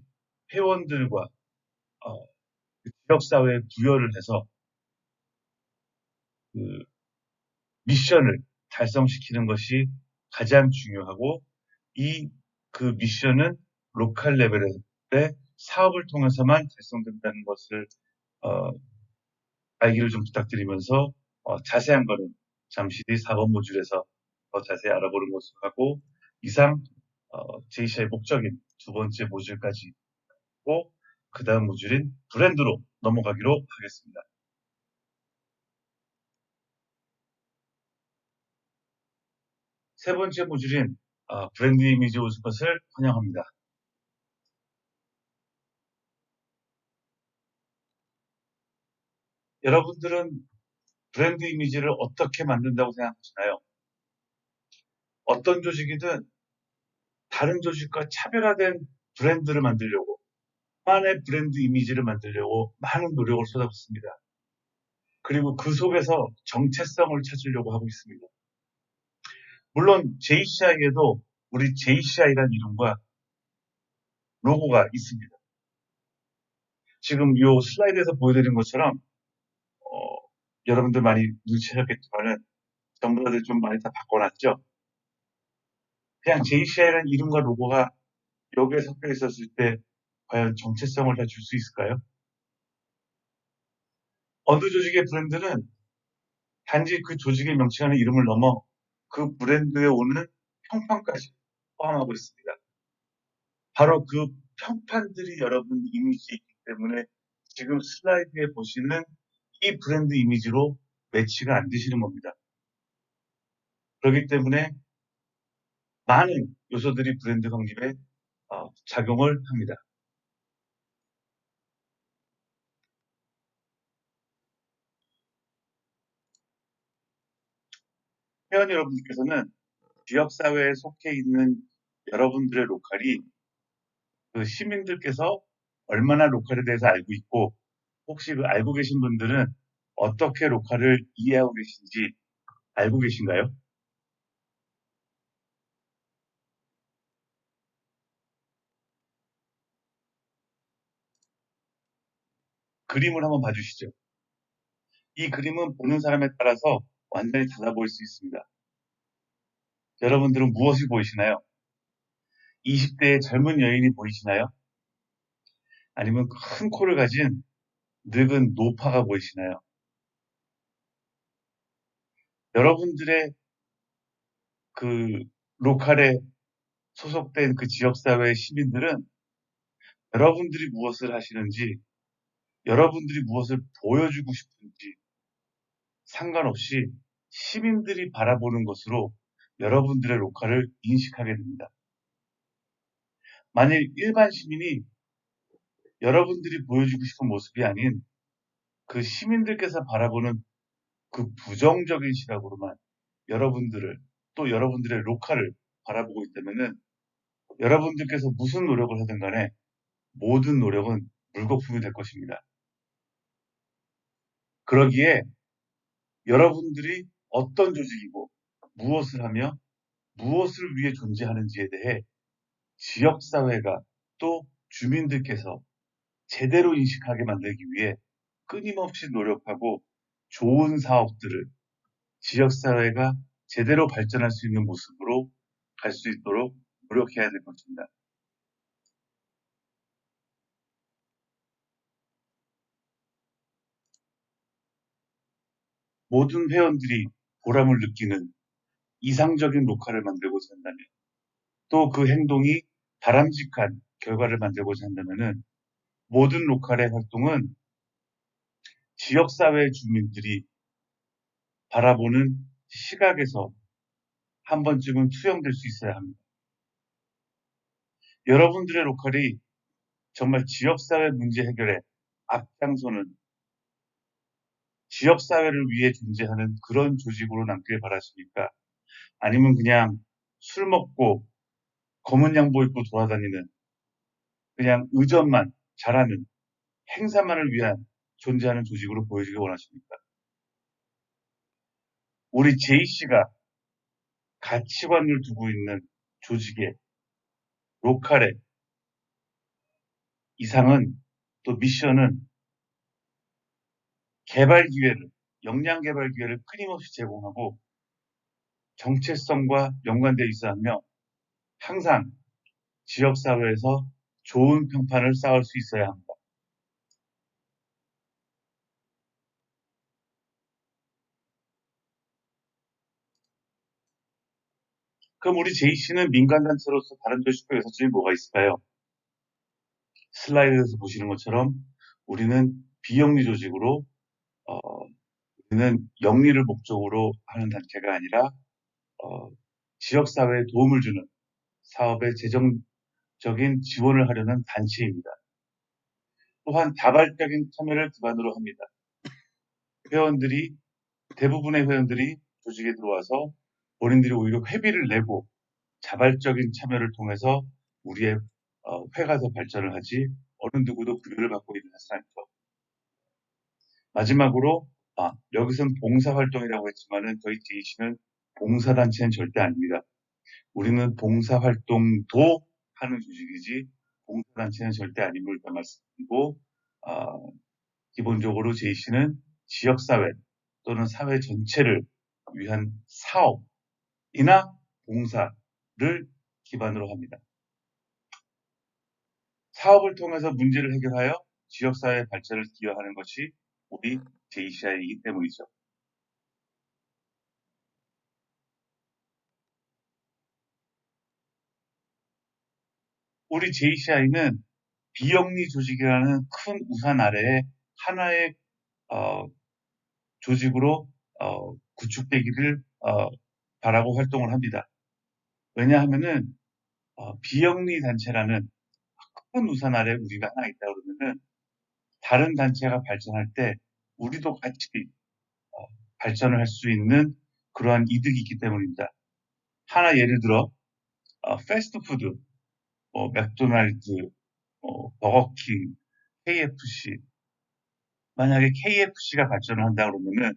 회원들과, 지역사회에 부여를 해서, 그 미션을 달성시키는 것이 가장 중요하고 그 미션은 로컬 레벨의 사업을 통해서만 달성된다는 것을 알기를 좀 부탁드리면서 자세한 거는 잠시 뒤 4번 모듈에서 더 자세히 알아보는 것으로 하고 이상 JCI의 목적인 두 번째 모듈까지 하고 그 다음 모듈인 브랜드로 넘어가기로 하겠습니다. 세 번째 모듈인 브랜드 이미지 오신 것을 환영합니다. 여러분들은 브랜드 이미지를 어떻게 만든다고 생각하시나요? 어떤 조직이든 다른 조직과 차별화된 브랜드를 만들려고, 만의 브랜드 이미지를 만들려고 많은 노력을 쏟아붓습니다. 그리고 그 속에서 정체성을 찾으려고 하고 있습니다. 물론 JCI에도 우리 JCI라는 이름과 로고가 있습니다. 지금 이 슬라이드에서 보여드린 것처럼 여러분들 많이 눈치채셨겠지만은 전부 다들 좀 많이 다 바꿔놨죠? 그냥 JCI라는 이름과 로고가 여기에 섞여 있었을 때 과연 정체성을 다 줄 수 있을까요? 어느 조직의 브랜드는 단지 그 조직의 명칭하는 이름을 넘어 그 브랜드에 오는 평판까지 포함하고 있습니다. 바로 그 평판들이 여러분 이미지에 있기 때문에 지금 슬라이드에 보시는 이 브랜드 이미지로 매치가 안 되시는 겁니다. 그렇기 때문에 많은 요소들이 브랜드 확립에 작용을 합니다. 회원 여러분께서는 지역사회에 속해 있는 여러분들의 로컬이 그 시민들께서 얼마나 로컬에 대해서 알고 있고 혹시 그 알고 계신 분들은 어떻게 로컬을 이해하고 계신지 알고 계신가요? 그림을 한번 봐주시죠. 이 그림은 보는 사람에 따라서 완전히 달라 보일 수 있습니다. 여러분들은 무엇이 보이시나요? 20대의 젊은 여인이 보이시나요? 아니면 큰 코를 가진 늙은 노파가 보이시나요? 여러분들의 그 로컬에 소속된 그 지역사회의 시민들은 여러분들이 무엇을 하시는지, 여러분들이 무엇을 보여주고 싶은지 상관없이 시민들이 바라보는 것으로 여러분들의 로컬을 인식하게 됩니다. 만일 일반 시민이 여러분들이 보여주고 싶은 모습이 아닌 그 시민들께서 바라보는 그 부정적인 시각으로만 여러분들을 또 여러분들의 로컬을 바라보고 있다면은 여러분들께서 무슨 노력을 하든 간에 모든 노력은 물거품이 될 것입니다. 그러기에 여러분들이 어떤 조직이고 무엇을 하며 무엇을 위해 존재하는지에 대해 지역사회가 또 주민들께서 제대로 인식하게 만들기 위해 끊임없이 노력하고 좋은 사업들을 지역사회가 제대로 발전할 수 있는 모습으로 갈 수 있도록 노력해야 될 것입니다. 모든 회원들이 보람을 느끼는 이상적인 로컬을 만들고자 한다면 또 그 행동이 바람직한 결과를 만들고자 한다면 모든 로컬의 활동은 지역사회 주민들이 바라보는 시각에서 한 번쯤은 투영될 수 있어야 합니다. 여러분들의 로컬이 정말 지역사회 문제 해결에 앞장서는 지역사회를 위해 존재하는 그런 조직으로 남길 바라십니까? 아니면 그냥 술 먹고 검은 양복 입고 돌아다니는 그냥 의전만 잘하는 행사만을 위한 존재하는 조직으로 보여주길 원하십니까? 우리 J씨가 가치관을 두고 있는 조직의 로컬의 이상은 또 미션은 개발 기회를, 역량 개발 기회를 끊임없이 제공하고 정체성과 연관되어 있어 하며 항상 지역사회에서 좋은 평판을 쌓을 수 있어야 합니다. 그럼 우리 J씨는 민간단체로서 다른 조직과 여섯점이 뭐가 있을까요? 슬라이드에서 보시는 것처럼 우리는 비영리 조직으로 어, 우리는 영리를 목적으로 하는 단체가 아니라 지역사회에 도움을 주는 사업에 재정적인 지원을 하려는 단체입니다. 또한 자발적인 참여를 기반으로 합니다. 대부분의 회원들이 조직에 들어와서 본인들이 오히려 회비를 내고 자발적인 참여를 통해서 우리의 회가 더 발전을 하지 어느 누구도 급여를 받고 있는 것은 아니죠. 마지막으로 여기선 봉사활동이라고 했지만은 저희 JC는 봉사단체는 절대 아닙니다. 우리는 봉사활동도 하는 조직이지 봉사단체는 절대 아님을 일단 말씀드리고 기본적으로 JC는 지역사회 또는 사회 전체를 위한 사업이나 봉사를 기반으로 합니다. 사업을 통해서 문제를 해결하여 지역사회 발전을 기여하는 것이 우리 JCI이기 때문이죠. 우리 JCI는 비영리 조직이라는 큰 우산 아래에 하나의 조직으로 구축되기를 바라고 활동을 합니다. 왜냐하면은 비영리 단체라는 큰 우산 아래 우리가 하나 있다 그러면은 다른 단체가 발전할 때 우리도 같이 발전을 할 수 있는 그러한 이득이 있기 때문입니다. 하나 예를 들어 패스트푸드, 맥도날드, 버거킹, KFC. 만약에 KFC가 발전을 한다 그러면은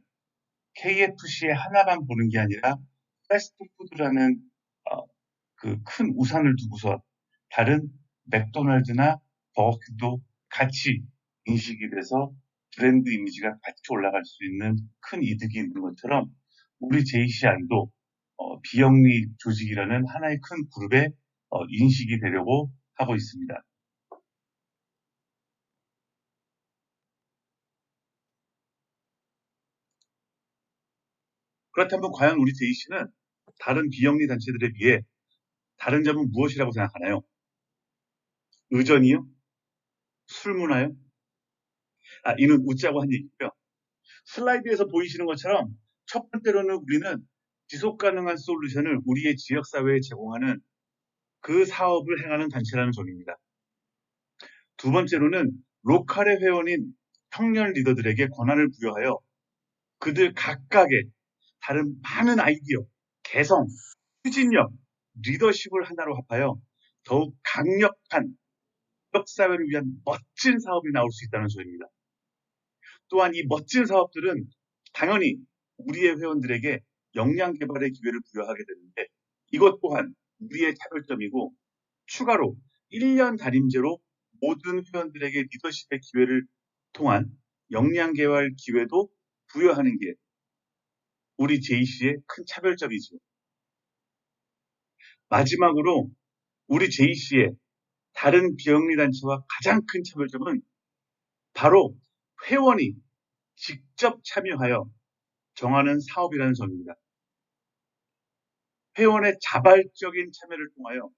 KFC의 하나만 보는 게 아니라 패스트푸드라는 그 큰 우산을 두고서 다른 맥도날드나 버거킹도 같이 인식이 돼서 브랜드 이미지가 같이 올라갈 수 있는 큰 이득이 있는 것처럼 우리 JCI도 비영리 조직이라는 하나의 큰 그룹에 인식이 되려고 하고 있습니다. 그렇다면 과연 우리 JC는 다른 비영리 단체들에 비해 다른 점은 무엇이라고 생각하나요? 의전이요? 술 문화요? 이는 웃자고 한 얘기고요. 슬라이드에서 보이시는 것처럼 첫 번째로는 우리는 지속 가능한 솔루션을 우리의 지역사회에 제공하는 그 사업을 행하는 단체라는 점입니다. 두 번째로는 로컬의 회원인 청년 리더들에게 권한을 부여하여 그들 각각의 다른 많은 아이디어, 개성, 추진력, 리더십을 하나로 합하여 더욱 강력한 지역사회를 위한 멋진 사업이 나올 수 있다는 소리입니다. 또한 이 멋진 사업들은 당연히 우리의 회원들에게 역량 개발의 기회를 부여하게 되는데 이것 또한 우리의 차별점이고 추가로 1년 단임제로 모든 회원들에게 리더십의 기회를 통한 역량 개발 기회도 부여하는 게 우리 JC의 큰 차별점이죠. 마지막으로 우리 JC의 다른 비영리단체와 가장 큰 차별점은 바로 회원이 직접 참여하여 정하는 사업이라는 점입니다. 회원의 자발적인 참여를 통하여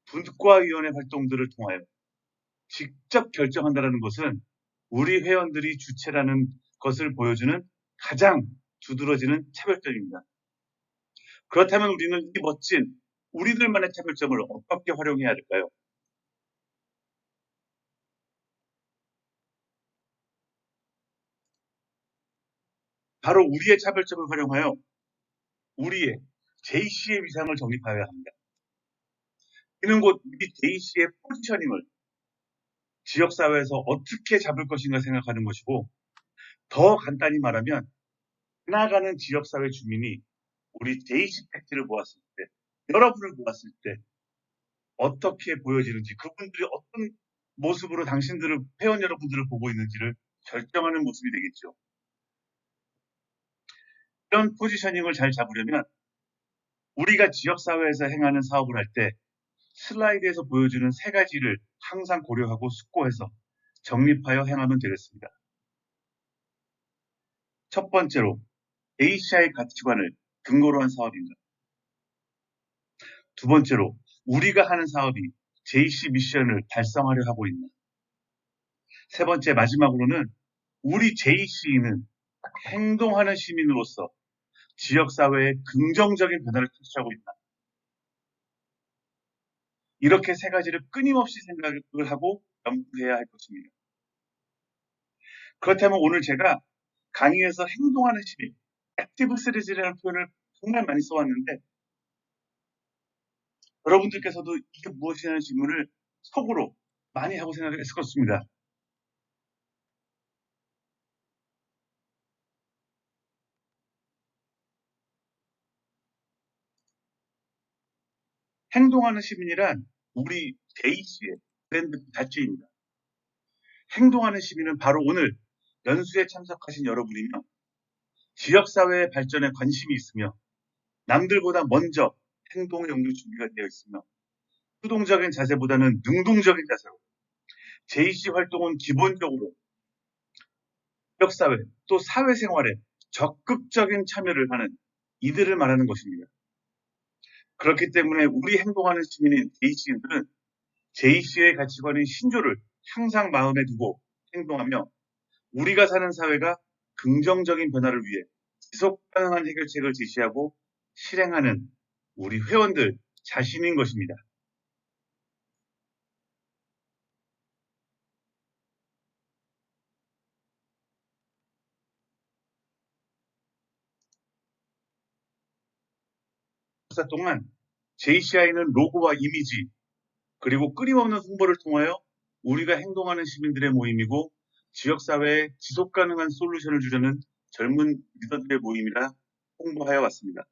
분과위원회 활동들을 통하여 직접 결정한다는 것은 우리 회원들이 주체라는 것을 보여주는 가장 두드러지는 차별점입니다. 그렇다면 우리는 이 멋진 우리들만의 차별점을 어떻게 활용해야 할까요? 바로 우리의 차별점을 활용하여 우리의 JC의 위상을 정립하여야 합니다. 이는 곧 우리 JC의 포지셔닝을 지역사회에서 어떻게 잡을 것인가 생각하는 것이고 더 간단히 말하면 나아가는 지역사회 주민이 우리 JC 팩트를 보았을 때 여러분을 보았을 때 어떻게 보여지는지 그분들이 어떤 모습으로 당신들을 회원 여러분들을 보고 있는지를 결정하는 모습이 되겠죠. 이런 포지셔닝을 잘 잡으려면 우리가 지역사회에서 행하는 사업을 할 때 슬라이드에서 보여주는 세 가지를 항상 고려하고 숙고해서 정립하여 행하면 되겠습니다. 첫 번째로 ACI 가치관을 근거로 한 사업입니다. 두 번째로 우리가 하는 사업이 JC 미션을 달성하려 하고 있나. 세 번째 마지막으로는 우리 JC는 행동하는 시민으로서 지역사회에 긍정적인 변화를 투출하고 있다. 이렇게 세 가지를 끊임없이 생각을 하고 연구해야 할 것입니다. 그렇다면 오늘 제가 강의에서 행동하는 시민, 액티브 시리즈라는 표현을 정말 많이 써왔는데 여러분들께서도 이게 무엇이냐는 질문을 속으로 많이 하고 생각했을 것입니다. 행동하는 시민이란 우리 JC의 브랜드 자체입니다. 행동하는 시민은 바로 오늘 연수에 참석하신 여러분이며 지역사회의 발전에 관심이 있으며 남들보다 먼저 행동 영역 준비가 되어 있으며 수동적인 자세보다는 능동적인 자세로 JC 활동은 기본적으로 지역사회 또 사회생활에 적극적인 참여를 하는 이들을 말하는 것입니다. 그렇기 때문에 우리 행동하는 시민인 JC인들은 JC의 가치관인 신조를 항상 마음에 두고 행동하며 우리가 사는 사회가 긍정적인 변화를 위해 지속 가능한 해결책을 제시하고 실행하는 우리 회원들 자신인 것입니다. 역사 동안 JCI는 로고와 이미지 그리고 끊임없는 홍보를 통하여 우리가 행동하는 시민들의 모임이고 지역사회에 지속가능한 솔루션을 주려는 젊은 리더들의 모임이라 홍보하여 왔습니다.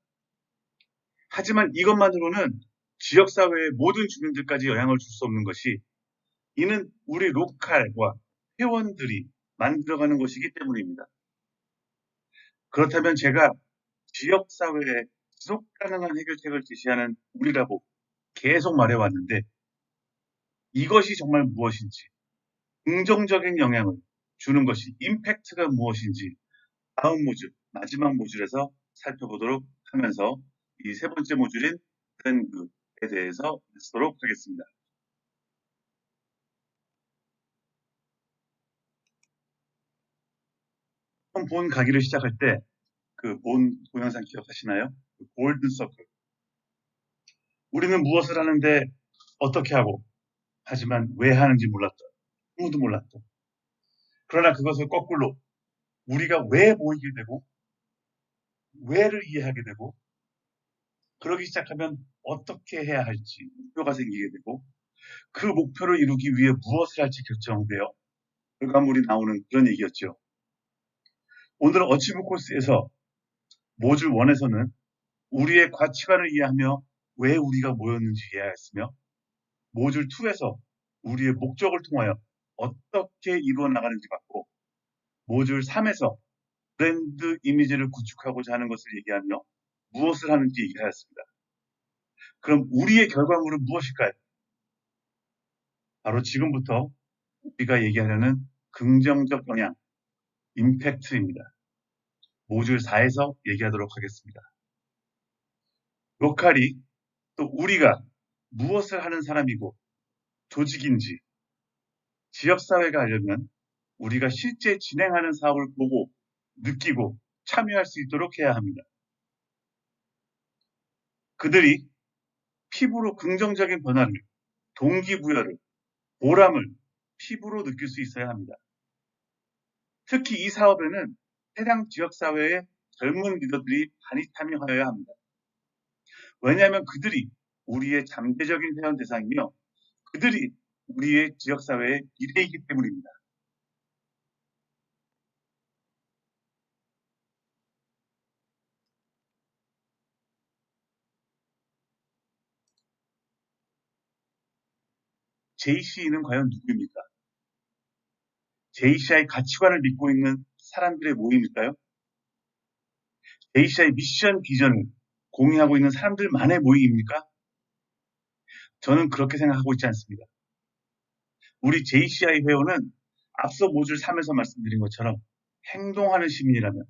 하지만 이것만으로는 지역사회의 모든 주민들까지 영향을 줄 수 없는 것이 이는 우리 로컬과 회원들이 만들어가는 것이기 때문입니다. 그렇다면 제가 지역사회에 지속가능한 해결책을 제시하는 우리라고 계속 말해왔는데 이것이 정말 무엇인지 긍정적인 영향을 주는 것이 임팩트가 무엇인지 다음 모듈, 마지막 모듈에서 살펴보도록 하면서 이 세 번째 모듈인 브랜드에 대해서 쓰도록 하겠습니다. 처음 본 강의를 시작할 때 그 본 동영상 기억하시나요? 그 골든 서클. 우리는 무엇을 하는데 어떻게 하고 하지만 왜 하는지 몰랐다. 아무도 몰랐던. 그러나 그것을 거꾸로 우리가 왜 모이게 되고 왜를 이해하게 되고 그러기 시작하면 어떻게 해야 할지 목표가 생기게 되고 그 목표를 이루기 위해 무엇을 할지 결정돼요. 결과물이 나오는 그런 얘기였죠. 오늘 어치브 코스에서 모듈 1에서는 우리의 가치관을 이해하며 왜 우리가 모였는지 이해하였으며 모듈 2에서 우리의 목적을 통하여 어떻게 이루어 나가는지 봤고 모듈 3에서 브랜드 이미지를 구축하고자 하는 것을 얘기하며 무엇을 하는지 얘기하였습니다. 그럼 우리의 결과물은 무엇일까요? 바로 지금부터 우리가 얘기하려는 긍정적 영향, 임팩트입니다. 모듈 4에서 얘기하도록 하겠습니다. 로컬이 또 우리가 무엇을 하는 사람이고 조직인지 지역사회가 하려면 우리가 실제 진행하는 사업을 보고 느끼고 참여할 수 있도록 해야 합니다. 그들이 피부로 긍정적인 변화를, 동기부여를, 보람을 피부로 느낄 수 있어야 합니다. 특히 이 사업에는 해당 지역사회의 젊은 리더들이 많이 참여하여야 합니다. 왜냐하면 그들이 우리의 잠재적인 회원 대상이며 그들이 우리의 지역사회의 미래이기 때문입니다. JC는 과연 누구입니까? JCI 가치관을 믿고 있는 사람들의 모임일까요? JCI 미션 비전을 공유하고 있는 사람들만의 모임입니까? 저는 그렇게 생각하고 있지 않습니다. 우리 JCI 회원은 앞서 모듈 3에서 말씀드린 것처럼 행동하는 시민이라면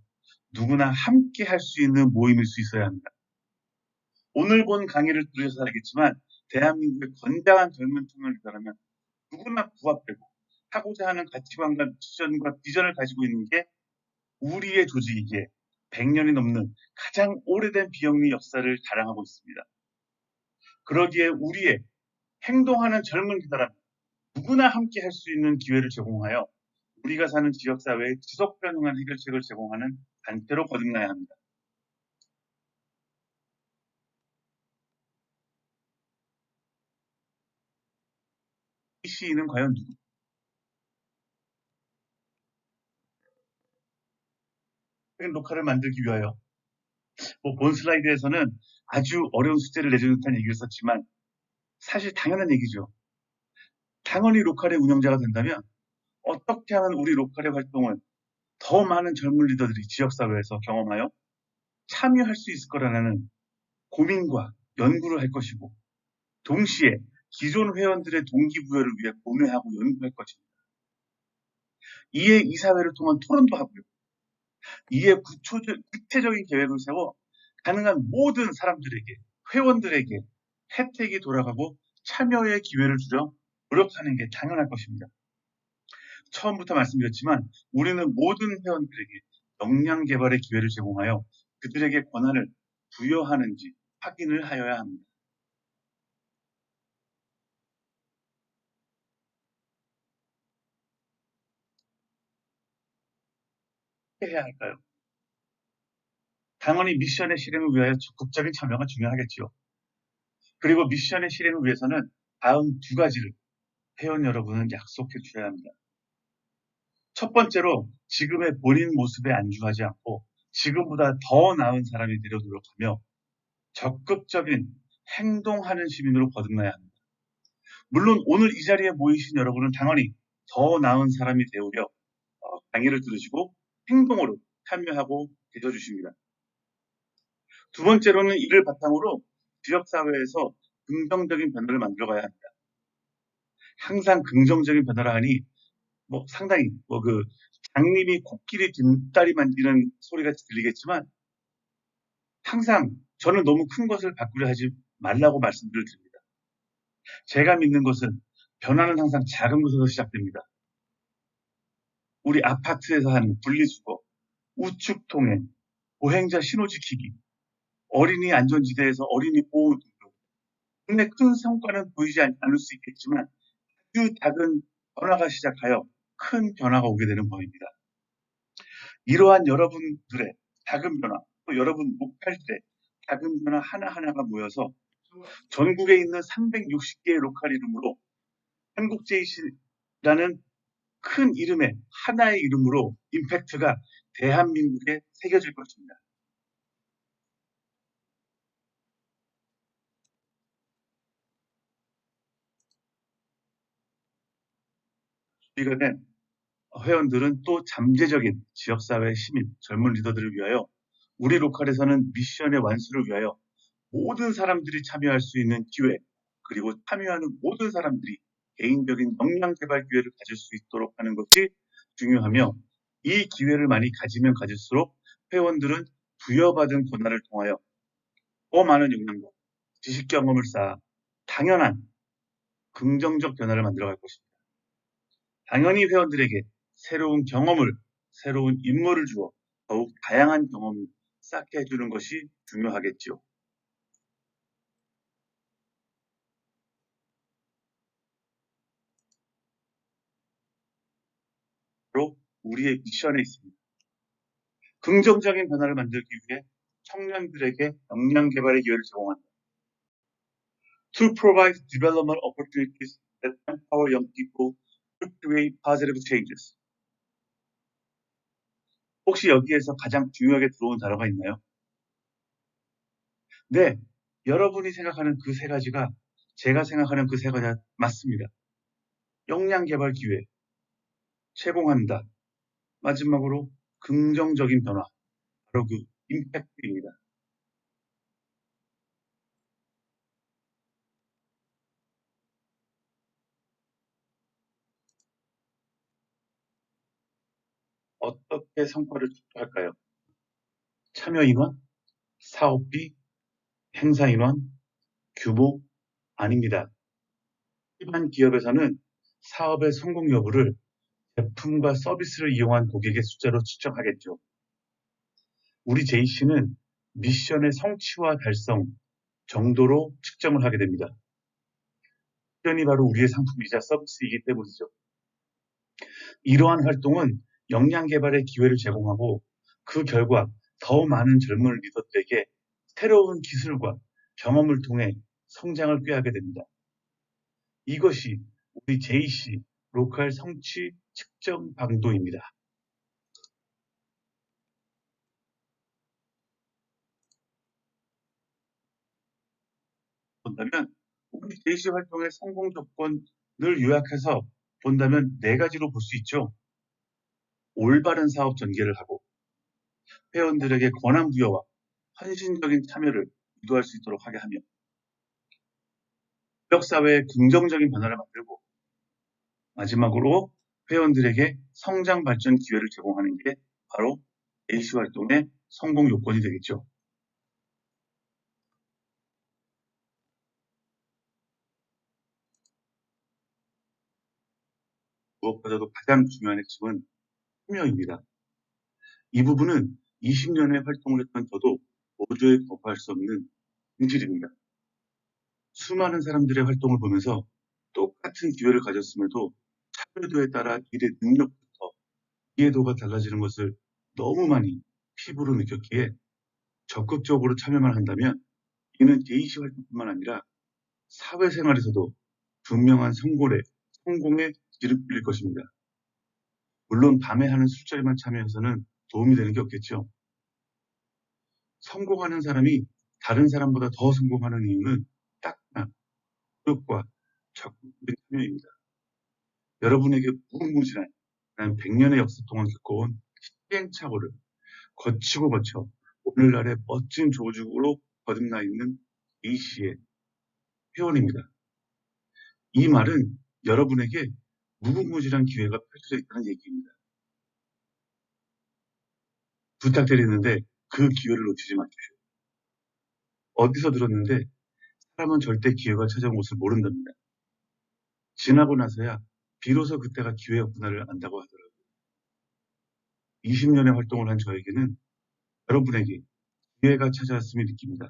누구나 함께 할 수 있는 모임일 수 있어야 합니다. 오늘 본 강의를 들으셔서 알겠지만 대한민국의 건장한 젊은 청년이라면 누구나 부합되고 하고자 하는 가치관과 미션과 비전을 가지고 있는 게 우리의 조직이기에 100년이 넘는 가장 오래된 비영리 역사를 자랑하고 있습니다. 그러기에 우리의 행동하는 젊은 기사람 누구나 함께 할 수 있는 기회를 제공하여 우리가 사는 지역사회에 지속 가능한 해결책을 제공하는 단체로 거듭나야 합니다. 이 시인은 과연 누구? 녹화를 만들기 위하여 본 슬라이드에서는 아주 어려운 숙제를 내주는 듯한 얘기를 썼지만 사실 당연한 얘기죠. 당연히 로컬의 운영자가 된다면 어떻게 하면 우리 로컬의 활동을 더 많은 젊은 리더들이 지역사회에서 경험하여 참여할 수 있을 거라는 고민과 연구를 할 것이고 동시에 기존 회원들의 동기부여를 위해 고뇌하고 연구할 것입니다. 이에 이 사회를 통한 토론도 하고요. 이에 구체적인 계획을 세워 가능한 모든 사람들에게, 회원들에게 혜택이 돌아가고 참여의 기회를 주려 노력하는 게 당연할 것입니다. 처음부터 말씀드렸지만 우리는 모든 회원들에게 역량 개발의 기회를 제공하여 그들에게 권한을 부여하는지 확인을 하여야 합니다. 어떻게 해야 할까요? 당연히 미션의 실행을 위하여 적극적인 참여가 중요하겠지요. 그리고 미션의 실행을 위해서는 다음 두 가지를 회원 여러분은 약속해 주셔야 합니다. 첫 번째로 지금의 본인 모습에 안주하지 않고 지금보다 더 나은 사람이 되려 노력하며 적극적인 행동하는 시민으로 거듭나야 합니다. 물론 오늘 이 자리에 모이신 여러분은 당연히 더 나은 사람이 되오려 강의를 들으시고 행동으로 참여하고 계셔주십니다. 두 번째로는 이를 바탕으로 지역사회에서 긍정적인 변화를 만들어가야 합니다. 항상 긍정적인 변화를 하니 상당히 장님이 코끼리 뒷다리 만지는 소리가 들리겠지만 항상 저는 너무 큰 것을 바꾸려 하지 말라고 말씀을 드립니다. 제가 믿는 것은 변화는 항상 작은 것에서 시작됩니다. 우리 아파트에서 하는 분리수거, 우측 통행, 보행자 신호 지키기, 어린이 안전지대에서 어린이 보호 등등. 근데 큰 성과는 보이지 않을 수 있겠지만 아주 작은 변화가 시작하여 큰 변화가 오게 되는 법입니다. 이러한 여러분들의 작은 변화, 또 여러분 로컬들의 작은 변화 하나하나가 모여서 전국에 있는 360개의 로컬 이름으로 한국 JC라는 큰 이름의 하나의 이름으로 임팩트가 대한민국에 새겨질 것입니다. 우리가 된 회원들은 또 잠재적인 지역사회 시민, 젊은 리더들을 위하여 우리 로컬에서는 미션의 완수를 위하여 모든 사람들이 참여할 수 있는 기회, 그리고 참여하는 모든 사람들이 개인적인 역량 개발 기회를 가질 수 있도록 하는 것이 중요하며, 이 기회를 많이 가지면 가질수록 회원들은 부여받은 권한을 통하여 더 많은 역량과 지식 경험을 쌓아 당연한 긍정적 변화를 만들어갈 것입니다. 당연히 회원들에게 새로운 경험을, 새로운 인물을 주어 더욱 다양한 경험을 쌓게 해주는 것이 중요하겠지요. 바로 우리의 미션에 있습니다. 긍정적인 변화를 만들기 위해 청년들에게 역량 개발의 기회를 제공한다. To provide development opportunities that empower young people to create positive changes. 혹시 여기에서 가장 중요하게 들어온 단어가 있나요? 네, 여러분이 생각하는 그 세 가지가 제가 생각하는 그 세 가지 맞습니다. 역량 개발 기회, 제공한다. 마지막으로 긍정적인 변화, 바로 그 임팩트입니다. 어떻게 성과를 축소할까요? 참여 인원, 사업비, 행사 인원, 규모 아닙니다. 일반 기업에서는 사업의 성공 여부를 제품과 서비스를 이용한 고객의 숫자로 측정하겠죠. 우리 JC는 미션의 성취와 달성 정도로 측정을 하게 됩니다. 미션이 바로 우리의 상품이자 서비스이기 때문이죠. 이러한 활동은 역량 개발의 기회를 제공하고, 그 결과 더 많은 젊은 리더들에게 새로운 기술과 경험을 통해 성장을 꾀하게 됩니다. 이것이 우리 JC 로컬 성취 측정 방도입니다. 본다면 우리 JC 활동의 성공 조건을 요약해서 본다면 네 가지로 볼 수 있죠. 올바른 사업 전개를 하고, 회원들에게 권한 부여와 헌신적인 참여를 유도할 수 있도록 하게 하며, 지역사회에 긍정적인 변화를 만들고, 마지막으로 회원들에게 성장 발전 기회를 제공하는 게 바로 JC 활동의 성공 요건이 되겠죠. 무엇보다도 가장 중요한 핵심은 참여입니다. 이 부분은 20년의 활동을 했던 저도 모두에 거부할 수 없는 진실입니다. 수많은 사람들의 활동을 보면서 똑같은 기회를 가졌음에도 참여도에 따라 일의 능력부터 이해도가 달라지는 것을 너무 많이 피부로 느꼈기에, 적극적으로 참여만 한다면 이는 JC 활동뿐만 아니라 사회생활에서도 분명한 성공의 기름길일 것입니다. 물론 밤에 하는 술자리만 참여해서는 도움이 되는 게 없겠죠. 성공하는 사람이 다른 사람보다 더 성공하는 이유는 딱 하나, 노력과 적극적인 참여입니다. 여러분에게 무궁무진한 100년의 역사 동안 겪어온 시행착오를 거쳐 오늘날의 멋진 조직으로 거듭나 있는 A씨의 회원입니다. 이 말은 여러분에게 무궁무진한 기회가 펼쳐져 있다는 얘기입니다. 부탁드리는데 그 기회를 놓치지 마십시오. 어디서 들었는데 사람은 절대 기회가 찾아온 것을 모른답니다. 지나고 나서야 비로소 그때가 기회였구나를 안다고 하더라고요. 20년의 활동을 한 저에게는 여러분에게 기회가 찾아왔음을 느낍니다.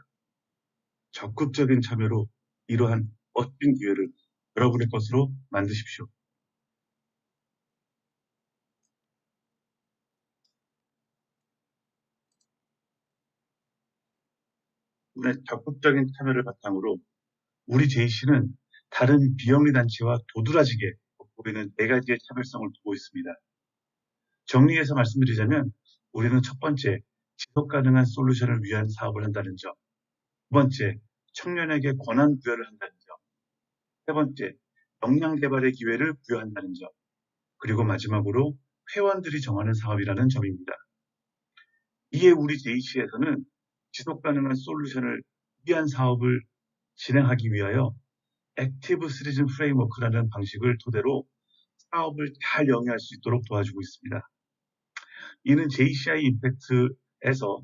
적극적인 참여로 이러한 멋진 기회를 여러분의 것으로 만드십시오. 분의 적극적인 참여를 바탕으로 우리 JC는 다른 비영리 단체와 도드라지게 보이는 네 가지의 차별성을 두고 있습니다. 정리해서 말씀드리자면 우리는 첫 번째, 지속 가능한 솔루션을 위한 사업을 한다는 점. 두 번째, 청년에게 권한 부여를 한다는 점. 세 번째, 역량 개발의 기회를 부여한다는 점. 그리고 마지막으로 회원들이 정하는 사업이라는 점입니다. 이에 우리 JC에서는 지속 가능한 솔루션을 위한 사업을 진행하기 위하여 액티브 시리즌 프레임워크라는 방식을 토대로 사업을 잘 영위할 수 있도록 도와주고 있습니다. 이는 JCI 임팩트에서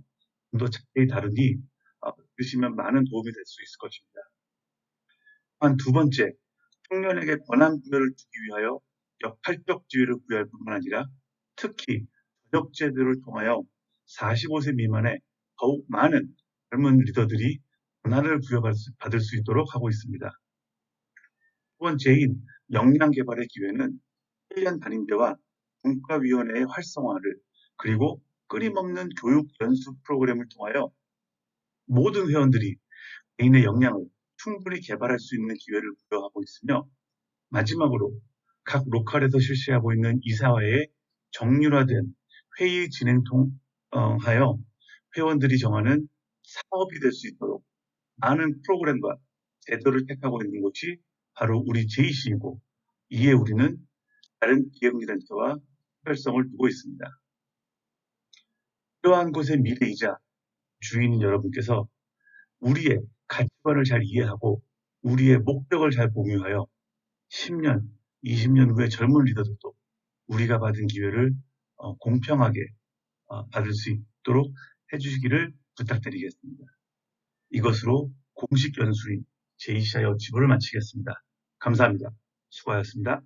좀 더 자세히 다루니 들으시면 많은 도움이 될 수 있을 것입니다. 또한 두 번째, 청년에게 권한 부여를 주기 위하여 역할적 지위를 부여할 뿐만 아니라 특히 전역 제도를 통하여 45세 미만의 더욱 많은 젊은 리더들이 권한을 부여받을 수 있도록 하고 있습니다. 두 번째인 역량 개발의 기회는 1년 단임제와 분과위원회의 활성화를 그리고 끊임없는 교육 연수 프로그램을 통하여 모든 회원들이 개인의 역량을 충분히 개발할 수 있는 기회를 부여하고 있으며 마지막으로 각 로컬에서 실시하고 있는 이사회의 정률화된 회의 진행 통하여 회원들이 정하는 사업이 될 수 있도록 많은 프로그램과 제도를 택하고 있는 곳이 바로 우리 JC이고 이에 우리는 다른 기업단체와 특별성을 두고 있습니다. 이러한 곳의 미래이자 주인인 여러분께서 우리의 가치관을 잘 이해하고 우리의 목적을 잘 공유하여 10년, 20년 후에 젊은 리더들도 우리가 받은 기회를 공평하게 받을 수 있도록 해주시기를 부탁드리겠습니다. 이것으로 공식 연수인 JCI 어치브를 마치겠습니다. 감사합니다. 수고하셨습니다.